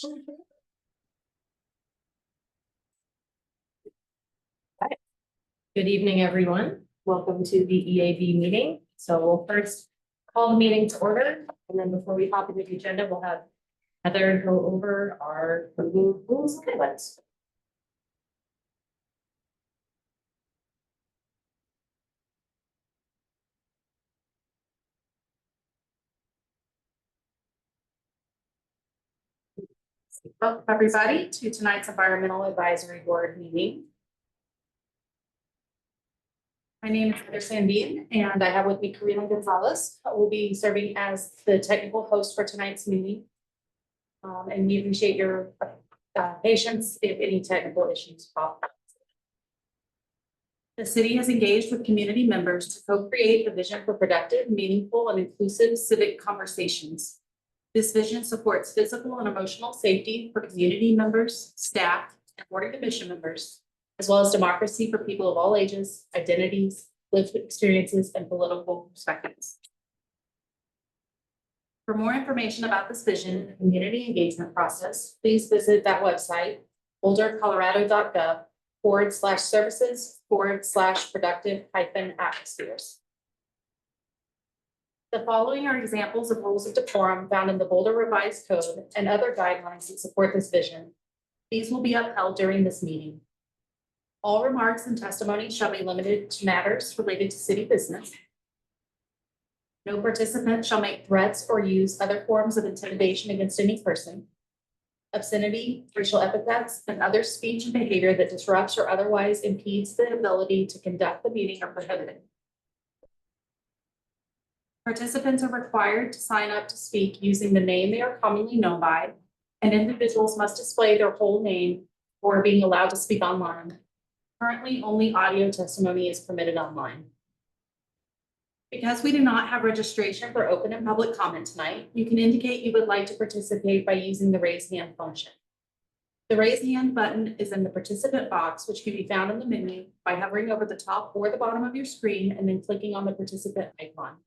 Good evening, everyone. Welcome to the EAB meeting. So we'll first call the meeting to order, and then before we hop into the agenda, we'll have Heather go over our voting rules and guidelines. Welcome, everybody, to tonight's Environmental Advisory Board meeting. My name is Heather Sandine, and I have with me Karina Gonzalez, who will be serving as the technical host for tonight's meeting. And we appreciate your patience if any technical issues pop up. The city has engaged with community members to co-create a vision for productive, meaningful, and inclusive civic conversations. This vision supports physical and emotional safety for community members, staff, and board and commission members, as well as democracy for people of all ages, identities, lived experiences, and political perspectives. For more information about this vision and the community engagement process, please visit that website, bouldercolorado.gov/services/productive-atmospheres. The following are examples of rules of decorum found in the Boulder Revised Code and other guidelines that support this vision. These will be upheld during this meeting. All remarks and testimony shall be limited to matters related to city business. No participant shall make threats or use other forms of intimidation against any person. Obscenity, racial epithets, and other speech and behavior that disrupts or otherwise impedes the ability to conduct the meeting are prohibited. Participants are required to sign up to speak using the name they are commonly known by, and individuals must display their whole name or being allowed to speak online. Currently, only audio testimony is permitted online. Because we do not have registration for open and public comment tonight, you can indicate you would like to participate by using the raise hand function. The raise hand button is in the participant box, which can be found in the menu by hovering over the top or the bottom of your screen and then clicking on the participant icon.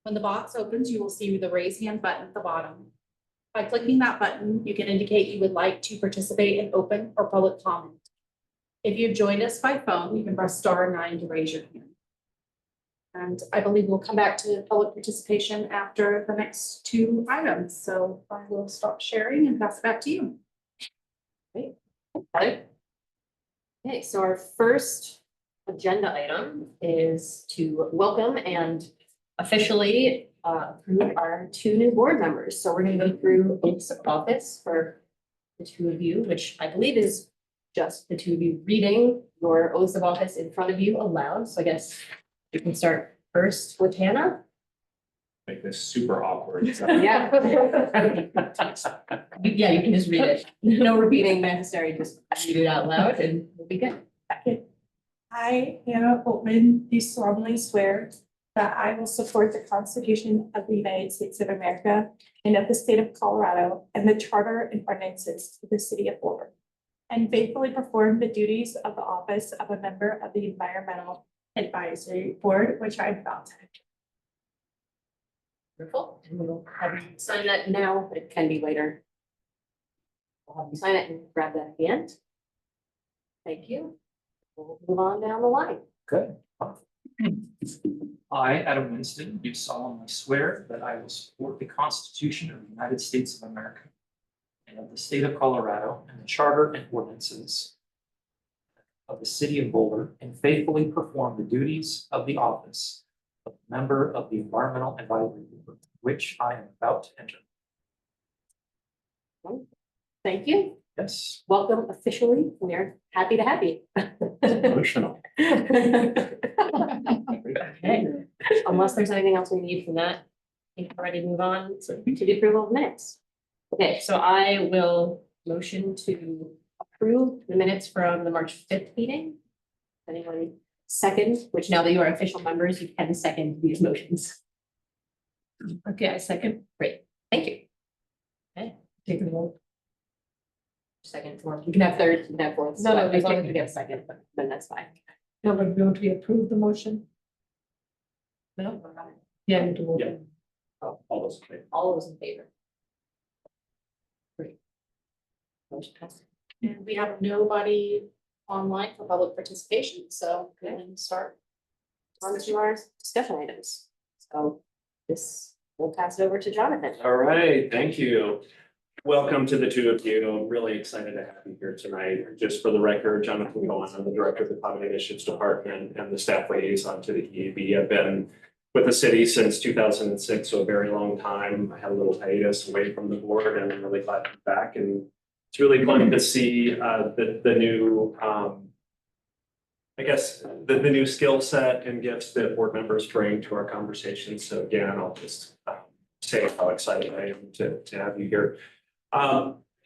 When the box opens, you will see the raise hand button at the bottom. By clicking that button, you can indicate you would like to participate in open or public comment. If you've joined us by phone, you can press *9 to raise your hand. And I believe we'll come back to public participation after the next two items. So I will stop sharing and pass it back to you. Great. Okay, so our first agenda item is to welcome and officially approve our two new board members. So we're going to go through oaths of office for the two of you, which I believe is just the two of you reading your oaths of office in front of you aloud. So I guess you can start first with Hannah. Make this super awkward. Yeah. Yeah, you can just read it. No repeating necessary, just read it out loud and we'll be good. I, Hannah Holtman, do solemnly swear that I will support the Constitution of the United States of America and of the state of Colorado and the charter and ordinances of the city of Boulder, and faithfully perform the duties of the office of a member of the Environmental Advisory Board, which I am about to enter. Wonderful. And we'll have you sign that now, but it can be later. We'll have you sign it and grab that at the end. Thank you. We'll move on down the line. Good. I, Adam Winston, do solemnly swear that I will support the Constitution of the United States of America and of the state of Colorado and the charter and ordinances of the city of Boulder, and faithfully perform the duties of the office of member of the Environmental Advisory Board, which I am about to enter. Thank you. Yes. Welcome officially. We're happy to have you. Emotional. Okay. Unless there's anything else we need from that, I think we're ready to move on to the approval of minutes. Okay, so I will motion to approve the minutes from the March 5th meeting. Anyone second, which now that you are official members, you can second these motions. Okay, I second. Great, thank you. Okay, take the vote. Second, fourth. You can have third, you can have fourth. No, as long as you get second, then that's fine. No, but don't we approve the motion? No? Yeah, we do. Yeah. All those in favor. All those in favor? Great. Motion passes. And we have nobody online for public participation, so we can start. On to our discussion items. So this, we'll pass it over to Jonathan. All right, thank you. Welcome to the two of you. I'm really excited to have you here tonight. Just for the record, Jonathan Gowan, I'm the Director of the Climate Initiatives Department and the staff liaison to the EAB. I've been with the city since 2006, so a very long time. I had a little hiatus away from the board and I'm really glad to be back. And it's really fun to see the new, I guess, the new skill set and gifts that board members bring to our conversations. So again, I'll just say how excited I am to have you here.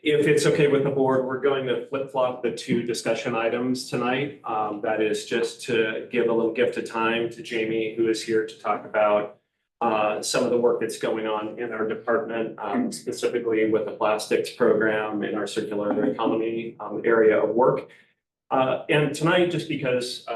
If it's okay with the board, we're going to flip-flop the two discussion items tonight. That is just to give a little gift of time to Jamie, who is here to talk about some of the work that's going on in our department, specifically with the plastics program in our circular economy area of work. And tonight, just because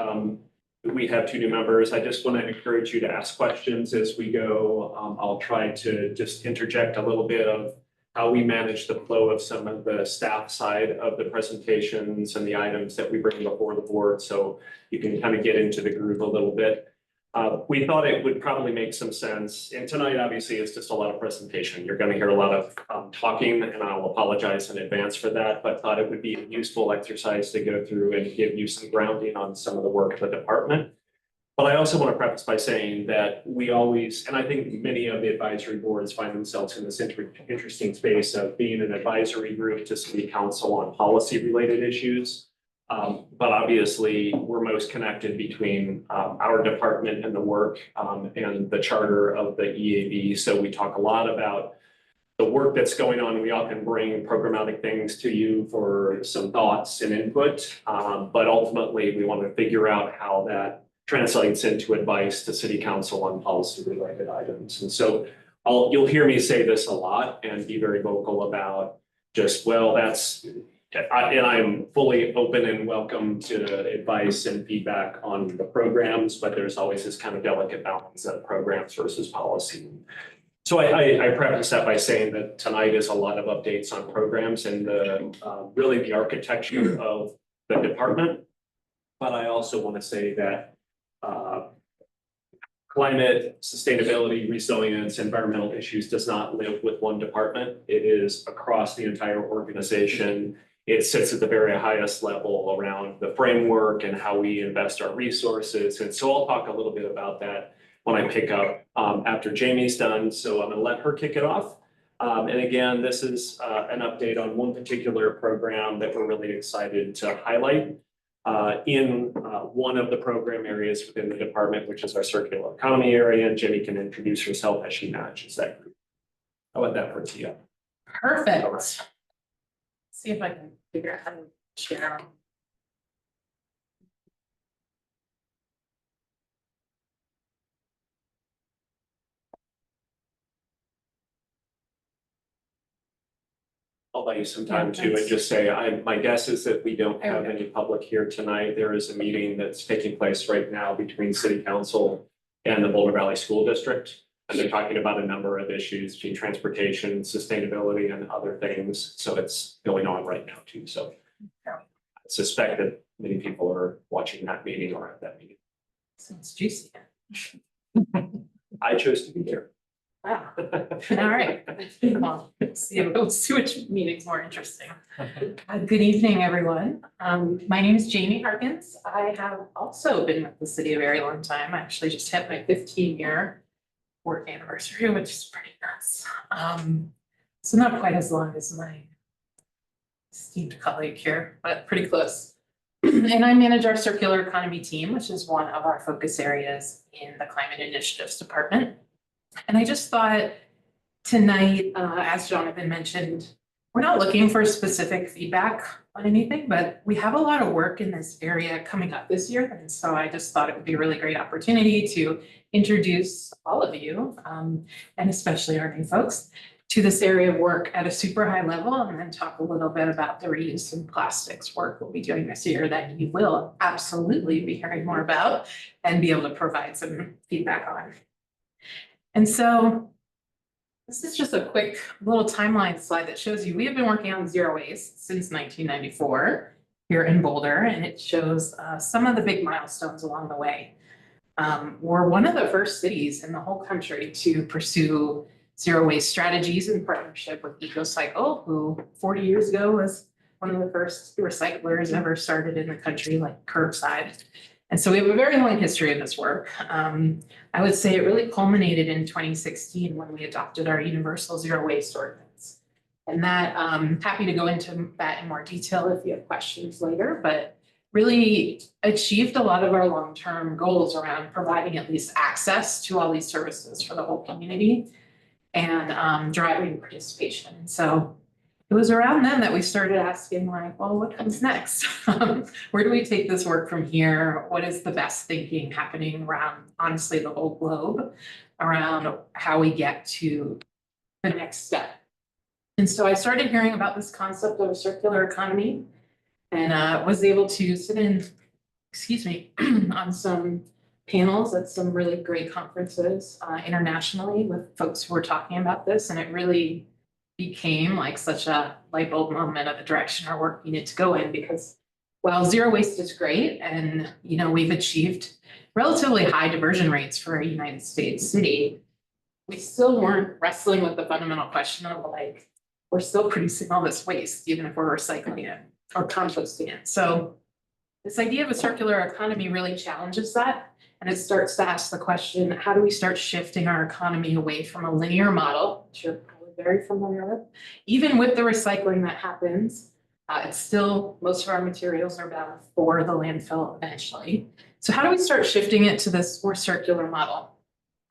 we have two new members, I just want to encourage you to ask questions as we go. I'll try to just interject a little bit of how we manage the flow of some of the staff side of the presentations and the items that we bring before the board, so you can kind of get into the groove a little bit. We thought it would probably make some sense, and tonight obviously is just a lot of presentation. You're going to hear a lot of talking, and I'll apologize in advance for that, but thought it would be a useful exercise to go through and give you some grounding on some of the work of the department. But I also want to preface by saying that we always, and I think many of the advisory boards find themselves in this interesting space of being an advisory group to city council on policy related issues. But obviously, we're most connected between our department and the work and the charter of the EAB. So we talk a lot about the work that's going on. We often bring programmatic things to you for some thoughts and input. But ultimately, we want to figure out how that translates into advice to city council on policy related items. And so you'll hear me say this a lot and be very vocal about just, well, and I'm fully open and welcome to advice and feedback on the programs, but there's always this kind of delicate balance of programs versus policy. So I preface that by saying that tonight is a lot of updates on programs and really the architecture of the department. But I also want to say that climate, sustainability, resilience, environmental issues does not live with one department. It is across the entire organization. It sits at the very highest level around the framework and how we invest our resources. And so I'll talk a little bit about that when I pick up after Jamie's done. So I'm going to let her kick it off. And again, this is an update on one particular program that we're really excited to highlight in one of the program areas within the department, which is our circular economy area. And Jamie can introduce herself as she manages that group. How about that for Tia? Perfect. All right. See if I can figure out how to share. I'll buy you some time Yeah, too, and thanks. just say, my guess is that we don't have any public here tonight. There is a meeting that's taking place right now between City Council and the Boulder Valley School District. And they're talking about a number of issues between transportation, sustainability, and other things. So it's going on right now too. So I suspect that many people are watching that meeting or at that meeting. Sounds juicy. I chose to be there. Wow. All right. Well, we'll see which meeting's more interesting. Good evening, everyone. My name is Jamie Harkins. I have also been with the city a very long time. I actually just hit my 15-year work anniversary, which is pretty nuts. So not quite as long as my esteemed colleague here, but pretty close. And I manage our circular economy team, which is one of our focus areas in the Climate Initiatives Department. And I just thought tonight, as Jonathan mentioned, we're not looking for specific feedback on anything, but we have a lot of work in this area coming up this year. And so I just thought it would be a really great opportunity to introduce all of you, and especially our new folks, to this area of work at a super high level, and then talk a little bit about the reuse and plastics work we'll be doing this year that you will absolutely be hearing more about and be able to provide some feedback on. And so This is just a quick little timeline slide that shows you, we have been working on zero waste since 1994 here in Boulder, and it shows some of the big milestones along the way. We're one of the first cities in the whole country to pursue zero waste strategies in partnership with EcoCycle, who 40 years ago was one of the first recyclers ever started in the country, like curbside. And so we have a very long history of this work. I would say it really culminated in 2016 when we adopted our universal zero waste ordinance. And that, happy to go into that in more detail if you have questions later, but really achieved a lot of our long-term goals around providing at least access to all these services for the whole community and driving participation. So it was around then that we started asking like, well, what comes next? Where do we take this work from here? What is the best thinking happening around, honestly, the whole globe around how we get to the next step? And so I started hearing about this concept of a circular economy and was able to sit in, excuse me, on some panels at some really great conferences internationally with folks who were talking about this. And it really became like such a light bulb moment of the direction our work needed to go in, because while zero waste is great and we've achieved relatively high diversion rates for a United States city, we still weren't wrestling with the fundamental question of like, we're still producing all this waste, even if we're recycling it or composting it. So this idea of a circular economy really challenges that. And it starts to ask the question, how do we start shifting our economy away from a linear model, which you're probably very familiar with? Even with the recycling that happens, it's still, most of our materials are bound for the landfill eventually. So how do we start shifting it to this more circular model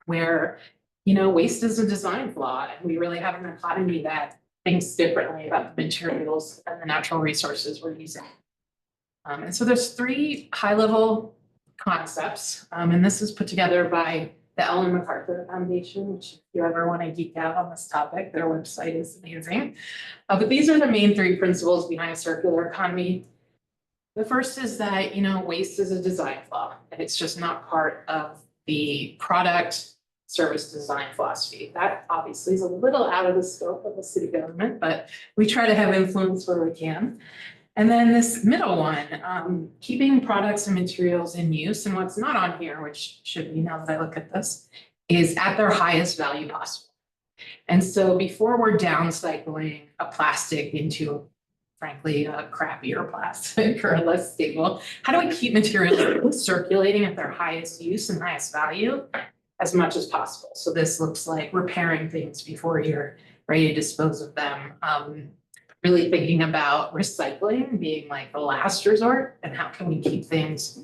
where, waste is a design flaw and we really have an economy that thinks differently about the materials and the natural resources we're using? And so there's 3 high-level concepts, and this is put together by the Ellen MacArthur Foundation, which if you ever want to geek out on this topic, their website is amazing. But these are the main 3 principles behind a circular economy. The first is that, waste is a design flaw, and it's just not part of the product service design philosophy. That obviously is a little out of the scope of the city government, but we try to have influence where we can. And then this middle one, keeping products and materials in use, and what's not on here, which should be now that I look at this, is at their highest value possible. And so before we're downcycling a plastic into, frankly, a crappier plastic or a less stable, how do we keep materials circulating at their highest use and highest value as much as possible? So this looks like repairing things before you're ready to dispose of them. Really thinking about recycling being like the last resort and how can we keep things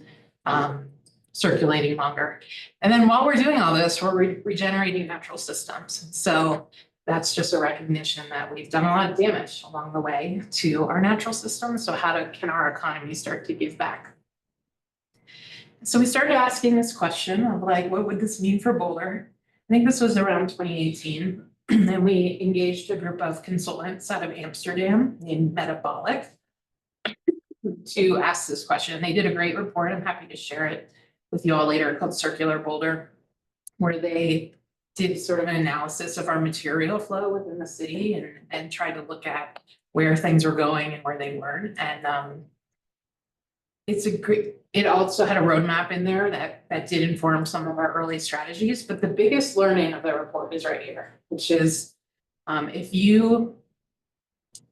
circulating longer. And then while we're doing all this, we're regenerating natural systems. So that's just a recognition that we've done a lot of damage along the way to our natural systems. So how can our economy start to give back? So we started asking this question of like, what would this mean for Boulder? I think this was around 2018. And we engaged a group of consultants out of Amsterdam named Metabolic to ask this question. They did a great report. I'm happy to share it with you all later, called Circular Boulder, where they did sort of an analysis of our material flow within the city and tried to look at where things were going and where they weren't. And it also had a roadmap in there that did inform some of our early strategies, but the biggest learning of the report is right here, which is if you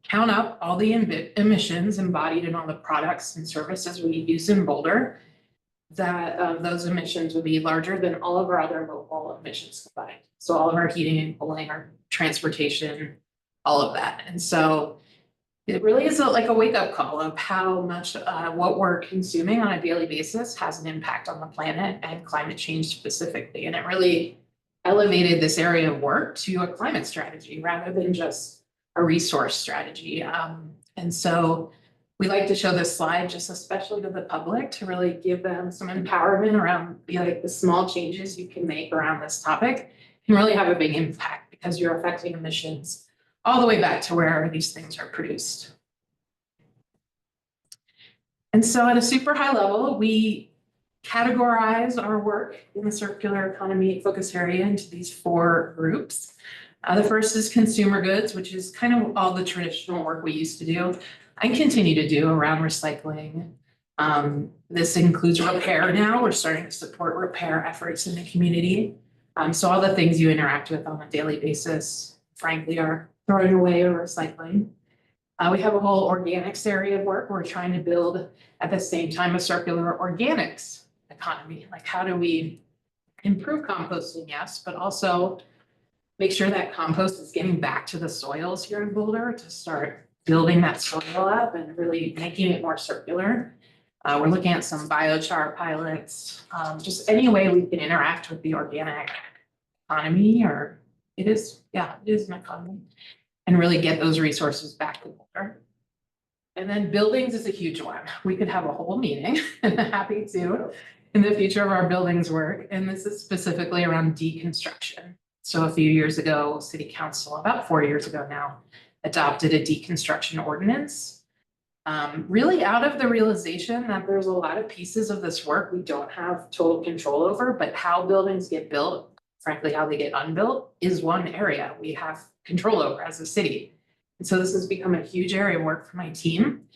count up all the emissions embodied in all the products and services we use in Boulder, that those emissions would be larger than all of our other local emissions combined. So all of our heating and cooling, our transportation, all of that. And so it really is like a wake-up call of how much what we're consuming on a daily basis has an impact on the planet and climate change specifically. And it really elevated this area of work to a climate strategy rather than just a resource strategy. And so we like to show this slide just especially to the public to really give them some empowerment around the small changes you can make around this topic can really have a big impact because you're affecting emissions all the way back to where these things are produced. And so at a super high level, we categorize our work in the circular economy focus area into these 4 groups. The first is consumer goods, which is kind of all the traditional work we used to do and continue to do around recycling. This includes repair now. We're starting to support repair efforts in the community. So all the things you interact with on a daily basis, frankly, are throwing away or recycling. We have a whole organics area of work. We're trying to build at the same time a circular organics economy. Like, how do we improve composting? Yes, but also make sure that compost is getting back to the soils here in Boulder to start building that soil up and really making it more circular. We're looking at some biochar pilots, just any way we can interact with the organic economy, or it is an economy, and really get those resources back to Boulder. And then buildings is a huge one. We could have a whole meeting, and happy to, in the future of our buildings work, and this is specifically around deconstruction. So a few years ago, City Council, about 4 years ago now, adopted a deconstruction ordinance. Really out of the realization that there's a lot of pieces of this work we don't have total control over, but how buildings get built, frankly, how they get unbuilt is one area we have control over as a city. And so this has become a huge area of work for my team.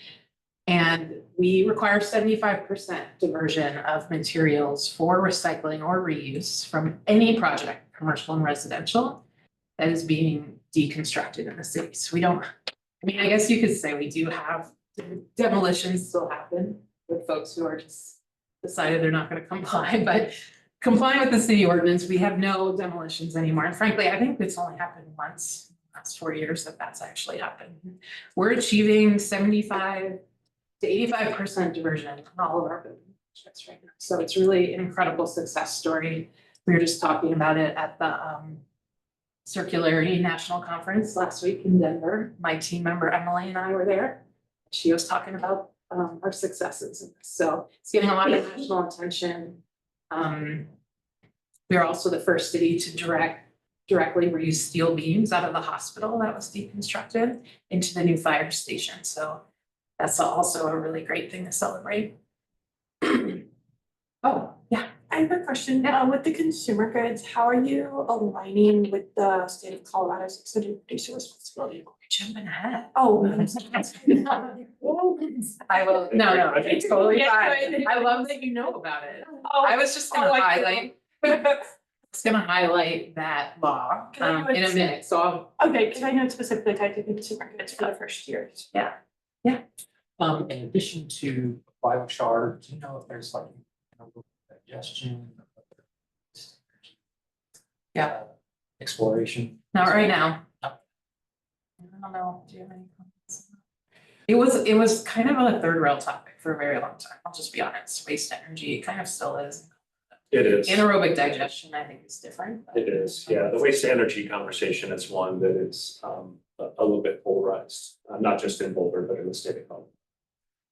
And we require 75% diversion of materials for recycling or reuse from any project, commercial and residential, that is being deconstructed in the city. So we don't, I mean, I guess you could say we do have demolitions still happen with folks who are just decided they're not going to comply, but complying with the city ordinance, we have no demolitions anymore. And frankly, I think it's only happened once in the last 4 years that's actually happened. We're achieving 75 to 85% diversion on all of our building projects right now. So it's really an incredible success story. We were just talking about it at the Circularity National Conference last week in Denver. My team member Emily and I were there. She was talking about our successes in this. So it's getting a lot of national attention. We are also the first city to directly reuse steel beams out of the hospital that was deconstructed into the new fire station. So that's also a really great thing to celebrate. Oh, yeah. I have a question. With the consumer goods, how are you aligning with the state of Colorado's extended producer responsibility? Jumping ahead. Oh. I will, no, it's totally Yeah, fine. I love that you know about it. Oh, I was just gonna I highlight, it's gonna highlight that law Can I do in a it? minute, so I'll, Okay, because I know it's specifically tied to consumer goods for the first year. In addition to biochar, do you know if there's like digestion? Yeah. Exploration? not right now. I don't know, do you have any comments? It was kind of a third rail topic for a very long time, I'll just be honest, waste energy, it kind of still is. It is. Anaerobic digestion, I think, is different. but- It is, yeah. The waste to energy conversation is one that is a little bit polarized, not just in Boulder, but in the state of Colorado.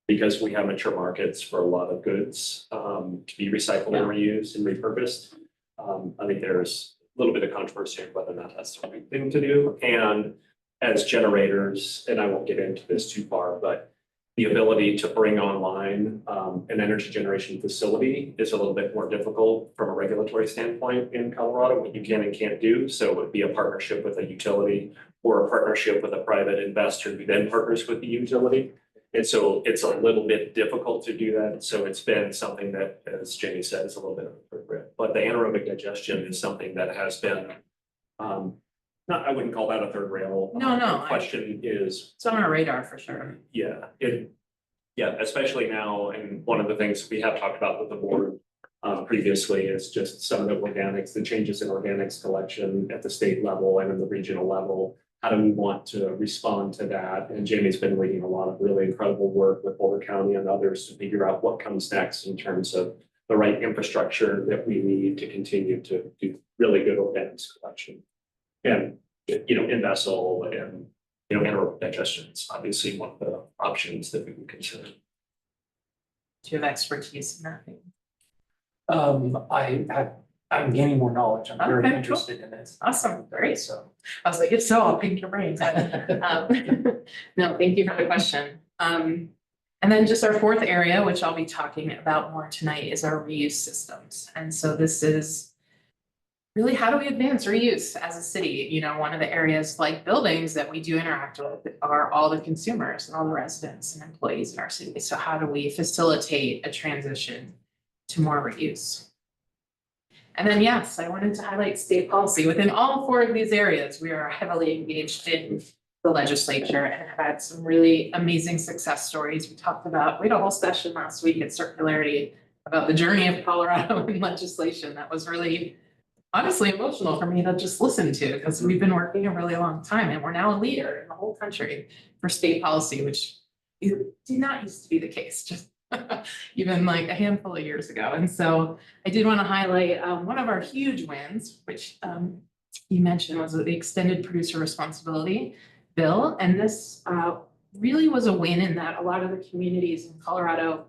Because we have mature markets for a lot of goods to be recycled and reused and repurposed. I think there's a little bit of controversy on whether or not that's the right thing to do. And as generators, and I won't get into this too far, but the ability to bring online an energy generation facility is a little bit more difficult from a regulatory standpoint in Colorado, what you can and can't do. So it would be a partnership with a utility or a partnership with a private investor who then partners with the utility. And so it's a little bit difficult to do that. So it's been something that, as Jamie said, is a little bit of a regret. But the anaerobic digestion is something that has been not, I wouldn't call that a third rail. No, The question is, It's on our radar for sure. yeah, especially now, and one of the things we have talked about with the board previously is just some of the organics, the changes in organics collection at the state level and in the regional level. How do we want to respond to that? And Jamie's been leading a lot of really incredible work with Boulder County and others to figure out what comes next in terms of the right infrastructure that we need to continue to do really good organics collection. And, in vessel and, anaerobic digestion is obviously one of the options that we would consider. Do you have expertise in that? I'm gaining more knowledge. I'm very Okay, cool. interested in it. Awesome, great. So. I was like, if so, I'll pick your brains. No, thank you for the question. And then just our fourth area, which I'll be talking about more tonight, is our reuse systems. And so this is really, how do we advance reuse as a city? You know, one of the areas like buildings that we do interact with are all the consumers and all the residents and employees in our city. So how do we facilitate a transition to more reuse? And then, yes, I wanted to highlight state policy. Within all 4 of these areas, we are heavily engaged in the legislature and have had some really amazing success stories. We had a whole session last week at Circularity about the journey of Colorado in legislation. That was really honestly emotional for me to just listen to, because we've been working a really long time and we're now a leader in the whole country for state policy, which did not used to be the case just even like a handful of years ago. And so I did want to highlight one of our huge wins, which you mentioned, was the extended producer responsibility bill. And this really was a win in that a lot of the communities in Colorado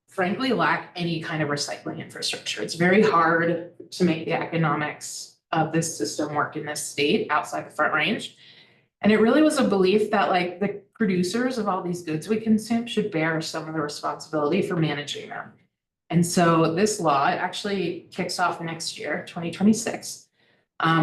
frankly lack any kind of recycling infrastructure. It's very hard to make the economics of this system work in this state outside the Front Range. And it really was a belief that like the producers of all these goods we consume should bear some of the responsibility for managing them. And so this law actually kicks off next year, 2026.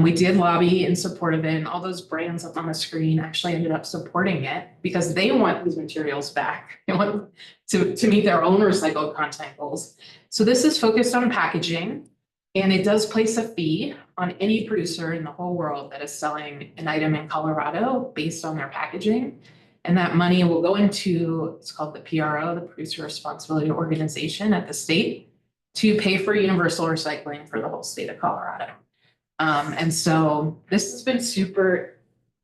We did lobby in support of it, and all those brands up on the screen actually ended up supporting it because they want these materials back. They want to meet their own recycled content goals. So this is focused on packaging, and it does place a fee on any producer in the whole world that is selling an item in Colorado based on their packaging. And that money will go into, it's called the PRO, the Producer Responsibility Organization at the state, to pay for universal recycling for the whole state of Colorado. And so this has been super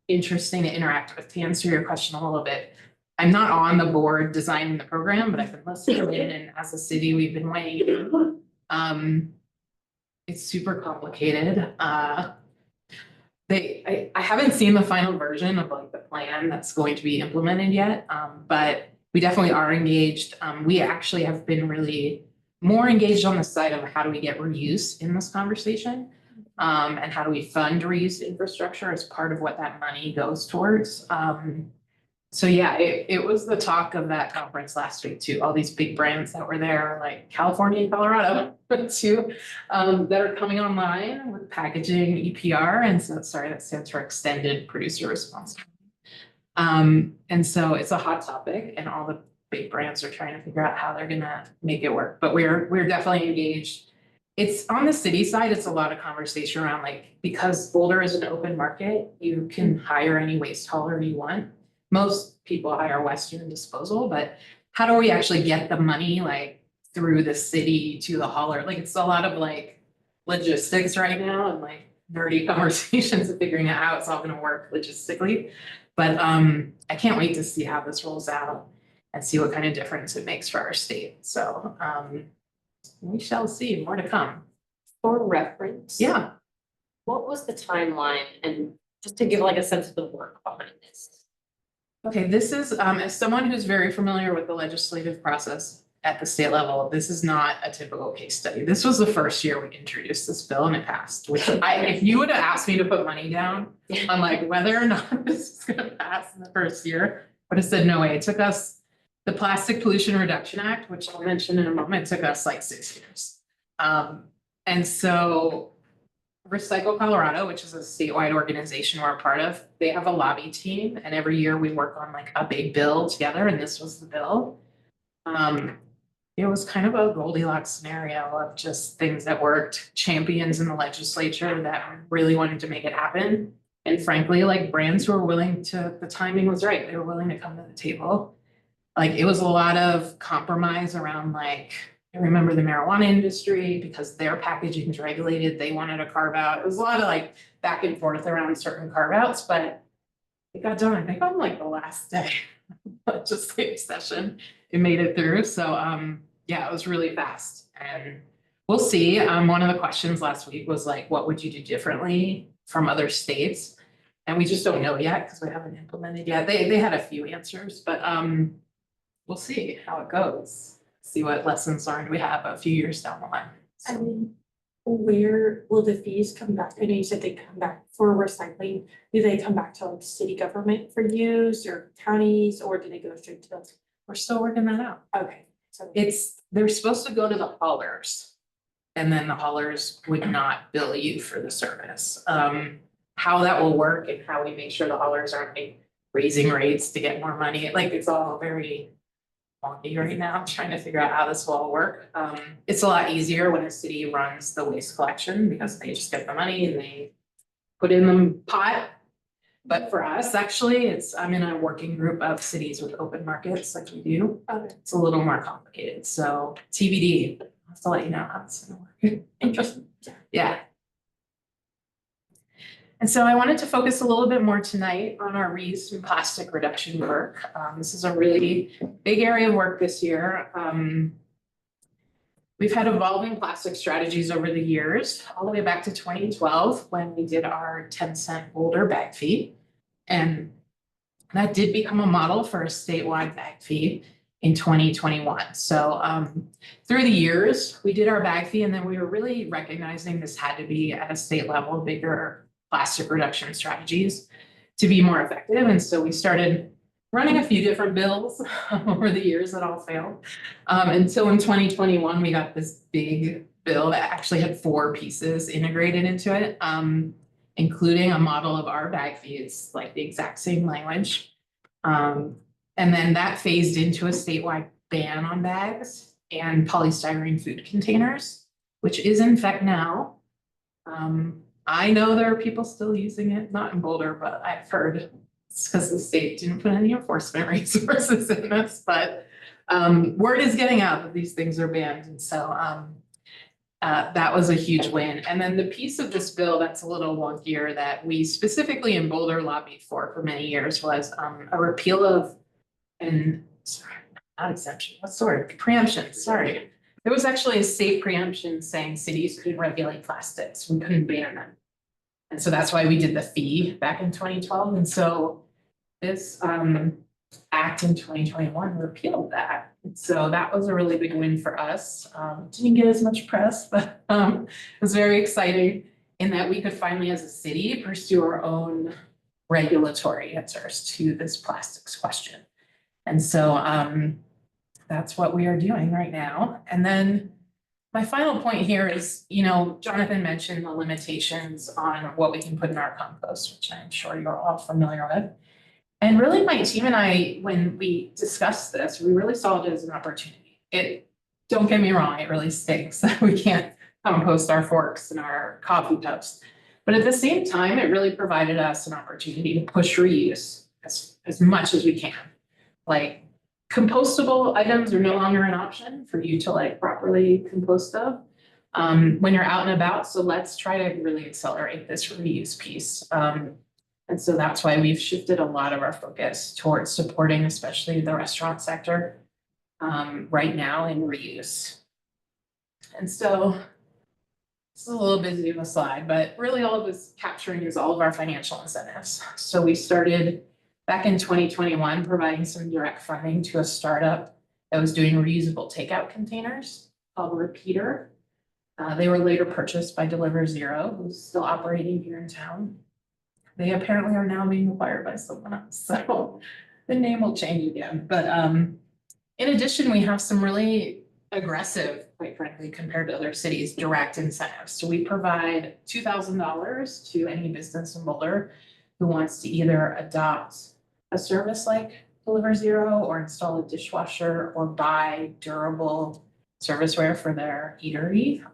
interesting to interact with. To answer your question a little bit, I'm not on the board designing the program, but I've been listening in, and as a city, we've been weighing in. It's super complicated. I haven't seen the final version of like the plan that's going to be implemented yet, but we definitely are engaged. We actually have been really more engaged on the side of how do we get reuse in this conversation, and how do we fund reuse infrastructure as part of what that money goes towards. So yeah, it was the talk of that conference last week too. All these big brands that were there, like California and Colorado too, that are coming online with packaging EPR. And so, sorry, that stands for Extended Producer Responsibility. And so it's a hot topic, and all the big brands are trying to figure out how they're gonna make it work. But we're definitely engaged. It's on the city side, it's a lot of conversation around like, because Boulder is an open market, you can hire any waste hauler you want. Most people hire Western Disposal, but how do we actually get the money like through the city to the hauler? Like, it's a lot of like logistics right now, and like nerdy conversations of figuring out how it's all gonna work logistically. But I can't wait to see how this rolls out and see what kind of difference it makes for our state. So we shall see, more to come. For reference. Yeah. What was the timeline, and just to give like a sense of the work behind this? Okay, this is, as someone who's very familiar with the legislative process at the state level, this is not a typical case study. This was the first year we introduced this bill and it passed, which if you would have asked me to put money down on like whether or not this is gonna pass in the first year, I would have said no way. It took us, the Plastic Pollution Reduction Act, which I'll mention in a moment, took us like 6 years. And so Recycle Colorado, which is a statewide organization we're a part of, they have a lobby team, and every year we work on like a big bill together, and this was the bill. It was kind of a Goldilocks scenario of just things that worked, champions in the legislature that really wanted to make it happen. And frankly, like brands who were willing to, the timing was right, they were willing to come to the table. Like it was a lot of compromise around like, I remember the marijuana industry, because their packaging is regulated, they wanted to carve out. It was a lot of like back and forth around certain carve outs, but it got done, I think on like the last day of the legislative session, it made it through. So yeah, it was really fast, and we'll see. One of the questions last week was like, what would you do differently from other states? And we just don't know yet because we haven't implemented yet. They had a few answers, but we'll see how it goes. See what lessons learned we have a few years down the line. I mean, where will the fees come back? I know you said they come back for recycling. Do they come back to like city government for use, or counties, or do they go straight to us? We're still working that out. Okay, so They're supposed to go to the haulers. and then the haulers would not bill you for the service. How that will work and how we make sure the haulers aren't like raising rates to get more money, like it's all very wonky right now. I'm trying to figure out how this will all work. It's a lot easier when a city runs the waste collection because they just get the money and they put in the pot. But for us, actually, I'm in a working group of cities with open markets like we do. Okay. It's a little more complicated, so TBD, I'll have to let you know how it's gonna work. Interesting. Yeah. And so I wanted to focus a little bit more tonight on our reuse and plastic reduction work. This is a really big area of work this year. We've had evolving plastic strategies over the years, all the way back to 2012 when we did our 10-cent Boulder bag fee. And that did become a model for a statewide bag fee in 2021. So through the years, we did our bag fee, and then we were really recognizing this had to be at a state level, bigger plastic reduction strategies to be more effective. And so we started running a few different bills over the years that all failed. Until in 2021, we got this big bill that actually had 4 pieces integrated into it, including a model of our bag fee. It's like the exact same language. And then that phased into a statewide ban on bags and polystyrene food containers, which is in effect now. I know there are people still using it, not in Boulder, but I've heard it's because the state didn't put any enforcement resources in this, but word is getting out that these things are banned. And so that was a huge win. And then the piece of this bill that's a little wonkier that we specifically in Boulder lobbied for many years was a repeal of not exemption, what's the word? Preemption, sorry. There was actually a state preemption saying cities could regulate plastics, we couldn't ban them. And so that's why we did the fee back in 2012. And so this act in 2021 repealed that. And so that was a really big win for us. Didn't get as much press, but it was very exciting in that we could finally, as a city, pursue our own regulatory answers to this plastics question. And so that's what we are doing right now. And then my final point here is, Jonathan mentioned the limitations on what we can put in our compost, which I'm sure you're all familiar with. And really my team and I, when we discussed this, we really saw it as an opportunity. Don't get me wrong, it really stinks that we can't compost our forks and our coffee cups. But at the same time, it really provided us an opportunity to push reuse as much as we can. Like, compostable items are no longer an option for you to properly compost of when you're out and about. So let's try to really accelerate this reuse piece. And so that's why we've shifted a lot of our focus towards supporting, especially the restaurant sector right now in reuse. And so this is a little busy of a slide, but really all of this capturing is all of our financial incentives. So we started back in 2021, providing some direct funding to a startup that was doing reusable takeout containers called Repeater. They were later purchased by Deliver Zero, who's still operating here in town. They apparently are now being acquired by someone else, so the name will change again. But in addition, we have some really aggressive, quite frankly, compared to other cities, direct incentives. So we provide $2,000 to any business in Boulder who wants to either adopt a service like Deliver Zero or install a dishwasher or buy durable serviceware for their eatery.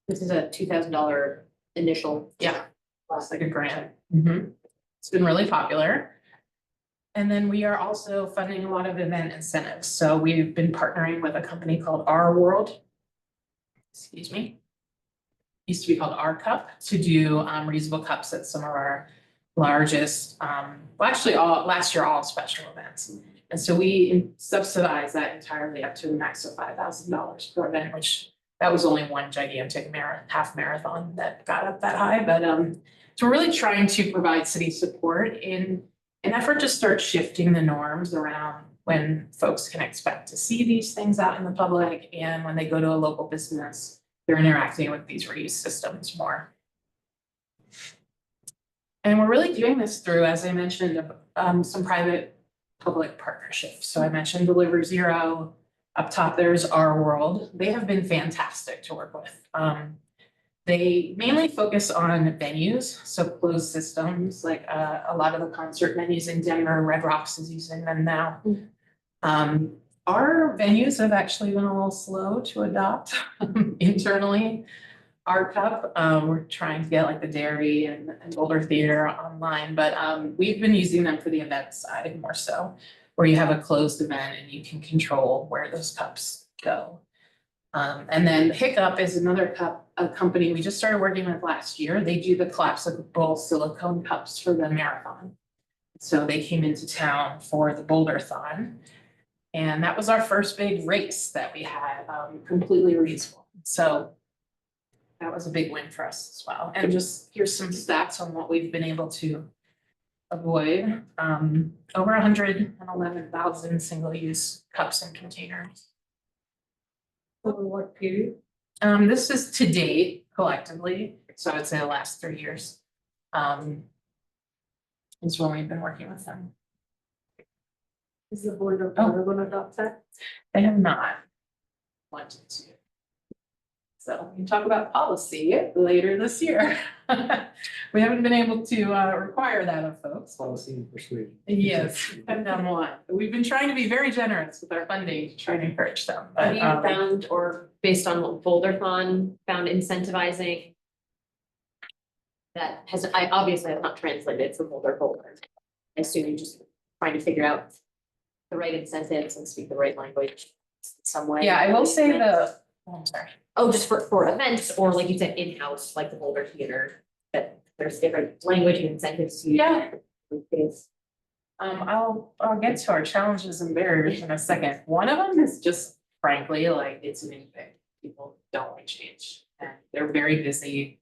This is a $2,000 initial. Yeah, it's like a grant. It's been really popular. And then we are also funding a lot of event incentives. So we've been partnering with a company called Our World. Excuse me. Used to be called Our Cup to do reusable cups at some of our largest, actually last year, all special events. And so we subsidize that entirely up to a max of $5,000 per event, which that was only one gigantic half marathon that got up that high. But so we're really trying to provide city support in an effort to start shifting the norms around when folks can expect to see these things out in the public and when they go to a local business, they're interacting with these reuse systems more. And we're really doing this through, as I mentioned, some private public partnerships. So I mentioned Deliver Zero, Up top, there's Our World. They have been fantastic to work with. They mainly focus on venues, so closed systems, like a lot of the concert venues in Denver, Red Rocks is using them now. Our venues have actually been a little slow to adopt internally. Our Cup, we're trying to get like the Dairy and Boulder Theater online, but we've been using them for the event side more so, where you have a closed event and you can control where those cups go. And then Hiccup is another a company we just started working with last year. They do the collapsible silicone cups for the marathon. So they came into town for the Boulder-thon. And that was our first big race that we had, completely reusable. So that was a big win for us as well. And just here's some stats on what we've been able to avoid. Over 111,000 single-use cups and containers. Over what period? This is to date collectively, so I would say the last 3 years. Is when we've been working with them. Is the board of Oh. going to adopt that? They have not wanted to. So we can talk about policy later this year. We haven't been able to require that of folks. Policy and persuasion. Yes, I've done one. We've been trying to be very generous with our funding to try to encourage them, Have but you um, found, or based on what Boulder-thon found incentivizing? That has, I obviously have not translated from Boulder. I assume you're just trying to figure out the right incentives and speak the right language in some way. yeah, I will say I'm sorry. Oh, just for events, or like you said, in-house, like the Boulder Theater, that there's different language and incentives to use. Yeah. Things. I'll get to our challenges and barriers in a second. One of them is just frankly, like, it's a new thing. People don't want to change and they're very busy.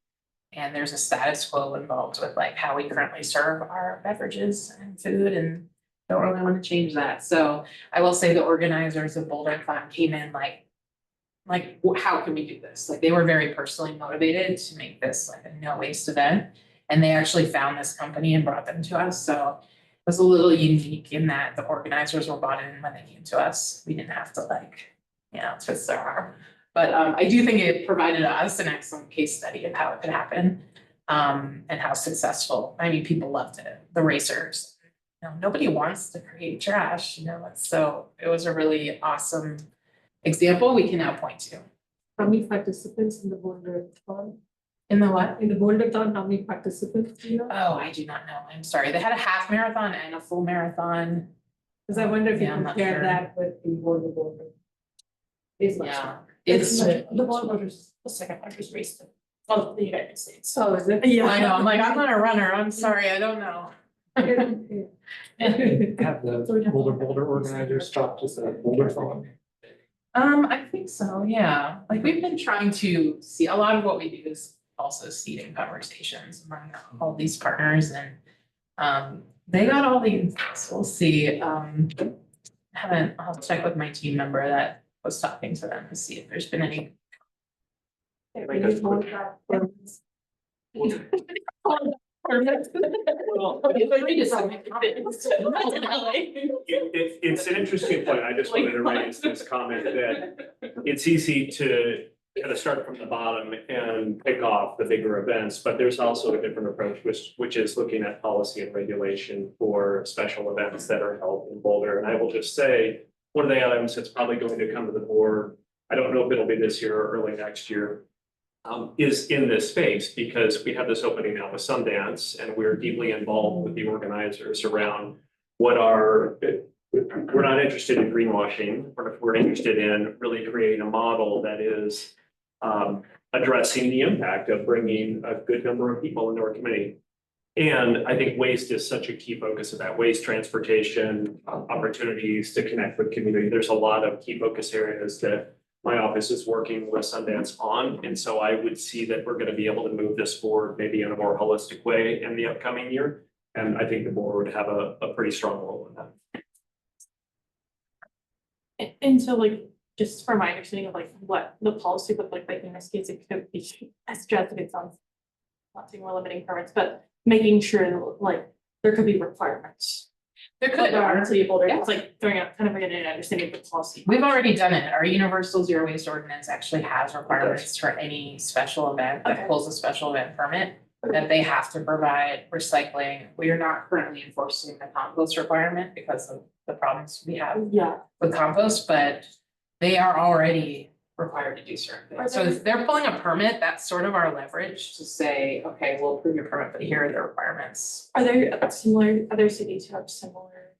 And there's a status quo involved with like how we currently serve our beverages and food and don't really want to change that. So I will say the organizers of Boulder-thon came in like, how can we do this? Like, they were very personally motivated to make this like a no waste event. And they actually found this company and brought them to us. So it was a little unique in that the organizers were bought in when they came to us. We didn't have to like, twist their arm. But I do think it provided us an excellent case study of how it could happen, and how successful. I mean, people loved it, the racers. Nobody wants to create trash, so it was a really awesome example we can now point to. How many participants in the Boulder-thon? In the what? In the Boulder-thon, how many participants do you know? Oh, I do not know. I'm sorry. They had a half marathon and a full marathon. Because I wonder if you Yeah, I'm not compare sure. that with the Boulder. Is much Yeah, smaller. it's, The Boulder's the second largest race in all of the United States. So is it? Yeah. I know, I'm like, I'm not a runner. I'm sorry, I don't know. Have the Boulder organizers stopped as a Boulder-thon? I think so, yeah. Like, we've been trying to see, a lot of what we do is also seeding conversations among all these partners and they got all the, we'll see. I'll check with my team member that was talking to them to see if there's been any. It's an interesting point. I just wanted to raise this comment that it's easy to kind of start from the bottom and pick off the bigger events, but there's also a different approach, which is looking at policy and regulation for special events that are held in Boulder. And I will just say, one of the items that's probably going to come to the board, I don't know if it'll be this year or early next year, is in this space, because we have this opening now with Sundance and we're deeply involved with the organizers around we're not interested in greenwashing, we're interested in really creating a model that is addressing the impact of bringing a good number of people into our community. And I think waste is such a key focus of that. Waste, transportation, opportunities to connect with community. There's a lot of key focus areas that my office is working with Sundance on. And so I would see that we're going to be able to move this forward maybe in a more holistic way in the upcoming year. And I think the board would have a pretty strong role in that. And so like, just from my understanding of like what the policy would look like in this case, it could be, as drastic it sounds, not saying we're limiting permits, but making sure that like there could be requirements. There But could there are are. city of Boulder, Yeah. it's like throwing out, kind of getting an understanding of the policy. We've already done it. Our universal zero waste ordinance actually has requirements for any special event that Okay. pulls a special event permit. That they have to provide recycling. We are not currently enforcing the compost requirement because of the problems we have Yeah, with compost, but they are already required to do certain Are things. So there- if they're pulling a permit, that's sort of our leverage to say, okay, we'll approve your permit, but here are the requirements. are there similar, other cities who have similar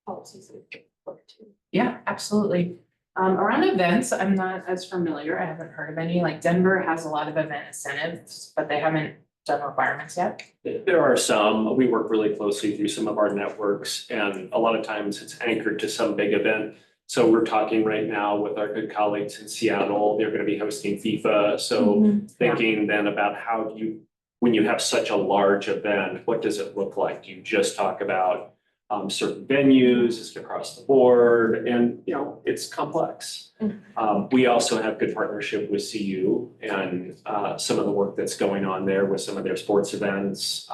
policies that we could look to? Yeah, absolutely. Around events, I'm not as familiar. I haven't heard of any. Like Denver has a lot of event incentives, but they haven't done requirements yet. There are some, we work really closely through some of our networks, and a lot of times it's anchored to some big event. So we're talking right now with our good colleagues in Seattle, they're gonna be hosting FIFA, so thinking then about how do you, when you have such a large event, what does it look like? Do you just talk about certain venues, is it across the board? And, you know, it's complex. We also have good partnership with CU and some of the work that's going on there with some of their sports events.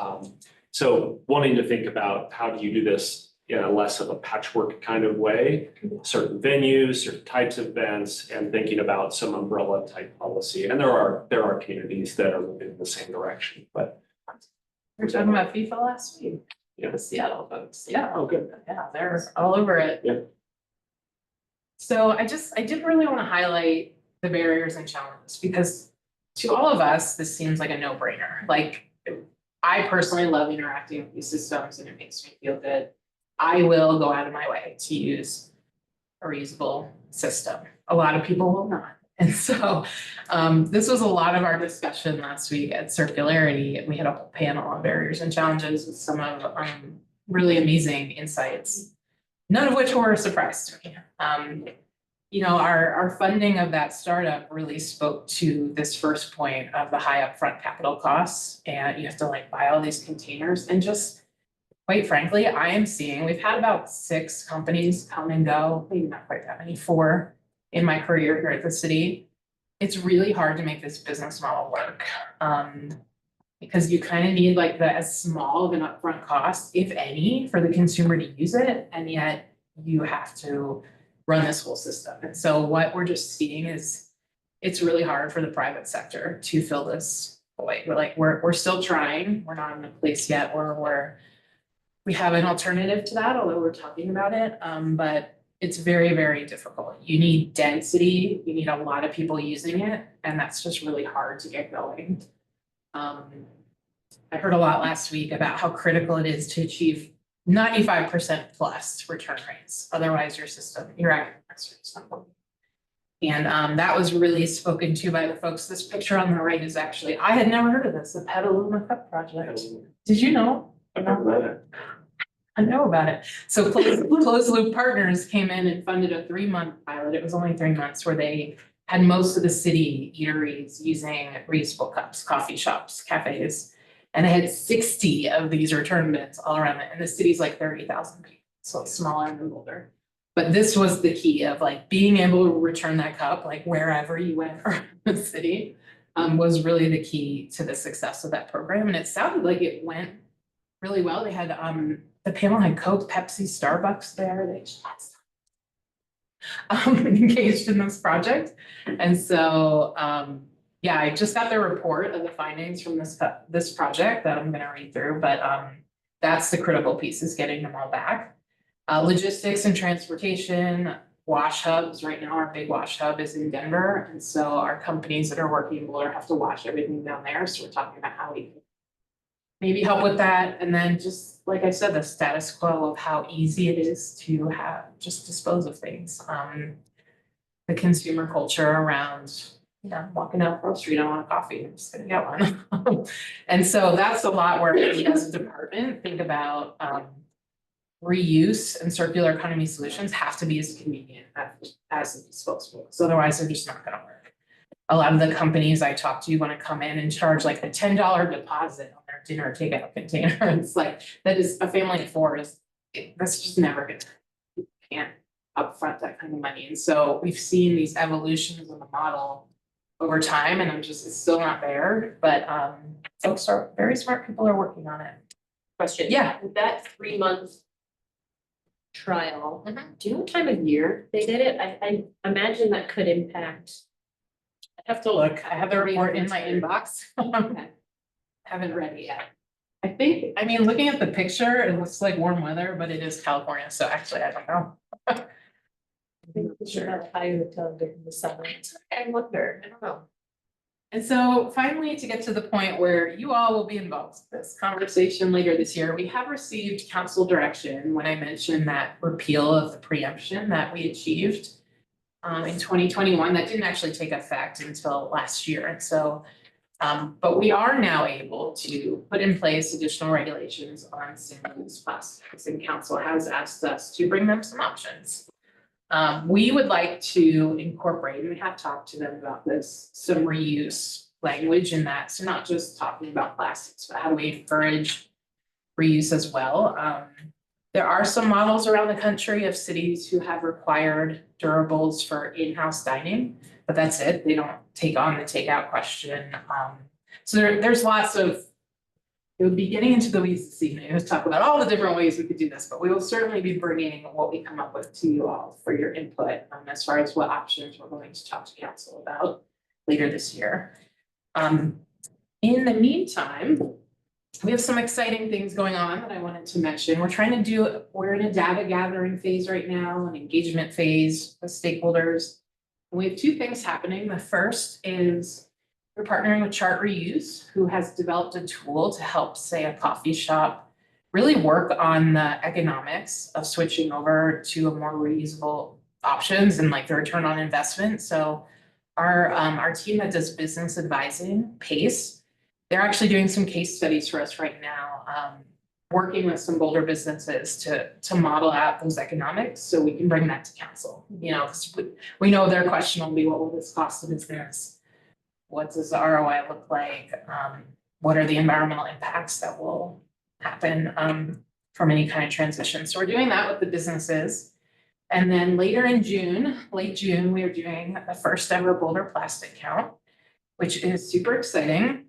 So wanting to think about how do you do this in a less of a patchwork kind of way, certain venues, certain types of events, and thinking about some umbrella type policy. And there are communities that are moving in the same direction, but. We were talking about FIFA last week. Yeah. The Seattle folks. Yeah. Oh, good. Yeah, they're all over it. Yeah. So I did really want to highlight the barriers and challenges because to all of us, this seems like a no-brainer. Like, I personally love interacting with these systems and it makes me feel good. I will go out of my way to use a reusable system. A lot of people will not. And so this was a lot of our discussion last week at Circularity. We had a whole panel on barriers and challenges with some of really amazing insights, none of which were a surprise to me. You know, our funding of that startup really spoke to this first point of the high upfront capital costs, and you have to like buy all these containers and just quite frankly, I am seeing, we've had about 6 companies come and go, maybe not quite that many, 4 in my career here at the city. It's really hard to make this business model work. Because you kind of need like as small of an upfront cost, if any, for the consumer to use it, and yet you have to run this whole system. And so what we're just seeing is it's really hard for the private sector to fill this void. We're still trying. We're not in a place yet where we have an alternative to that, although we're talking about it. But it's very, very difficult. You need density, you need a lot of people using it, and that's just really hard to get going. I heard a lot last week about how critical it is to achieve 95% plus return rates. Otherwise, your agriculture is not working. And that was really spoken to by the folks. This picture on the right is actually, I had never heard of this, the Petaluma Cup project. Did you know? I've heard about it. I know about it. So Closed Loop Partners came in and funded a 3-month pilot. It was only 3 months where they had most of the city eateries using reusable cups, coffee shops, cafes. And they had 60 of these return bins all around it. And the city's like 30,000 people, so it's smaller than Boulder. But this was the key of like being able to return that cup, like wherever you went around the city, was really the key to the success of that program. And it sounded like it went really well. They had the panel had Coke, Pepsi, Starbucks there. They just engaged in this project. And so yeah, I just got the report of the findings from this project that I'm gonna read through, but that's the critical piece, is getting them all back. Logistics and transportation, wash hubs. Right now, our big wash hub is in Denver. And so our companies that are working in Boulder have to wash everything down there. So we're talking about how we can maybe help with that. And then just, like I said, the status quo of how easy it is to just dispose of things. The consumer culture around, walking down Pearl Street, I want a coffee, I'm just gonna get one. And so that's a lot where we as a department think about reuse and circular economy solutions have to be as convenient as disposable, because otherwise they're just not gonna work. A lot of the companies I talk to want to come in and charge like a $10 deposit on their dinner takeout container. It's like, that is a family of 4 that's just never gonna, you can't upfront that kind of money. And so we've seen these evolutions in the model over time, and it's still not there, but folks are very smart, people are working on it. Question. Yeah. With that 3 month trial. Mhm. Do you know what time of year they did it? I imagine that could impact. I have to look. I have the report in my Reading. inbox. Okay. Haven't read it yet. I think, I mean, looking at the picture, it looks like warm weather, but it is California, so actually, I don't know. Sure. higher tone during the summer. I wonder, I don't know. And so finally, to get to the point where you all will be involved in this conversation later this year, we have received council direction when I mentioned that repeal of the preemption that we achieved in 2021, that didn't actually take effect until last year. And so but we are now able to put in place additional regulations on single-use plastics, and council has asked us to bring them some options. We would like to incorporate, and we have talked to them about this, some reuse language in that, so not just talking about plastics, but how do we encourage reuse as well? There are some models around the country of cities who have required durables for in-house dining, but that's it. They don't take on the takeout question. So there's lots of, it would be getting into the weeds this evening to talk about all the different ways we could do this, but we will certainly be bringing what we come up with to you all for your input as far as what options we're going to talk to council about later this year. In the meantime, we have some exciting things going on that I wanted to mention. We're in a data gathering phase right now, an engagement phase with stakeholders. And we have two things happening. The first is we're partnering with Chart Reuse, who has developed a tool to help, say, a coffee shop really work on the economics of switching over to a more reusable options and like the return on investment. So our team that does business advising, PACE, they're actually doing some case studies for us right now, working with some Boulder businesses to model out those economics so we can bring that to council. You know, 'cause we know their question will be, what will this cost in business? What does the ROI look like? What are the environmental impacts that will happen from any kind of transition? So we're doing that with the businesses. And then later in June, late June, we are doing the first ever Boulder Plastic Count, which is super exciting.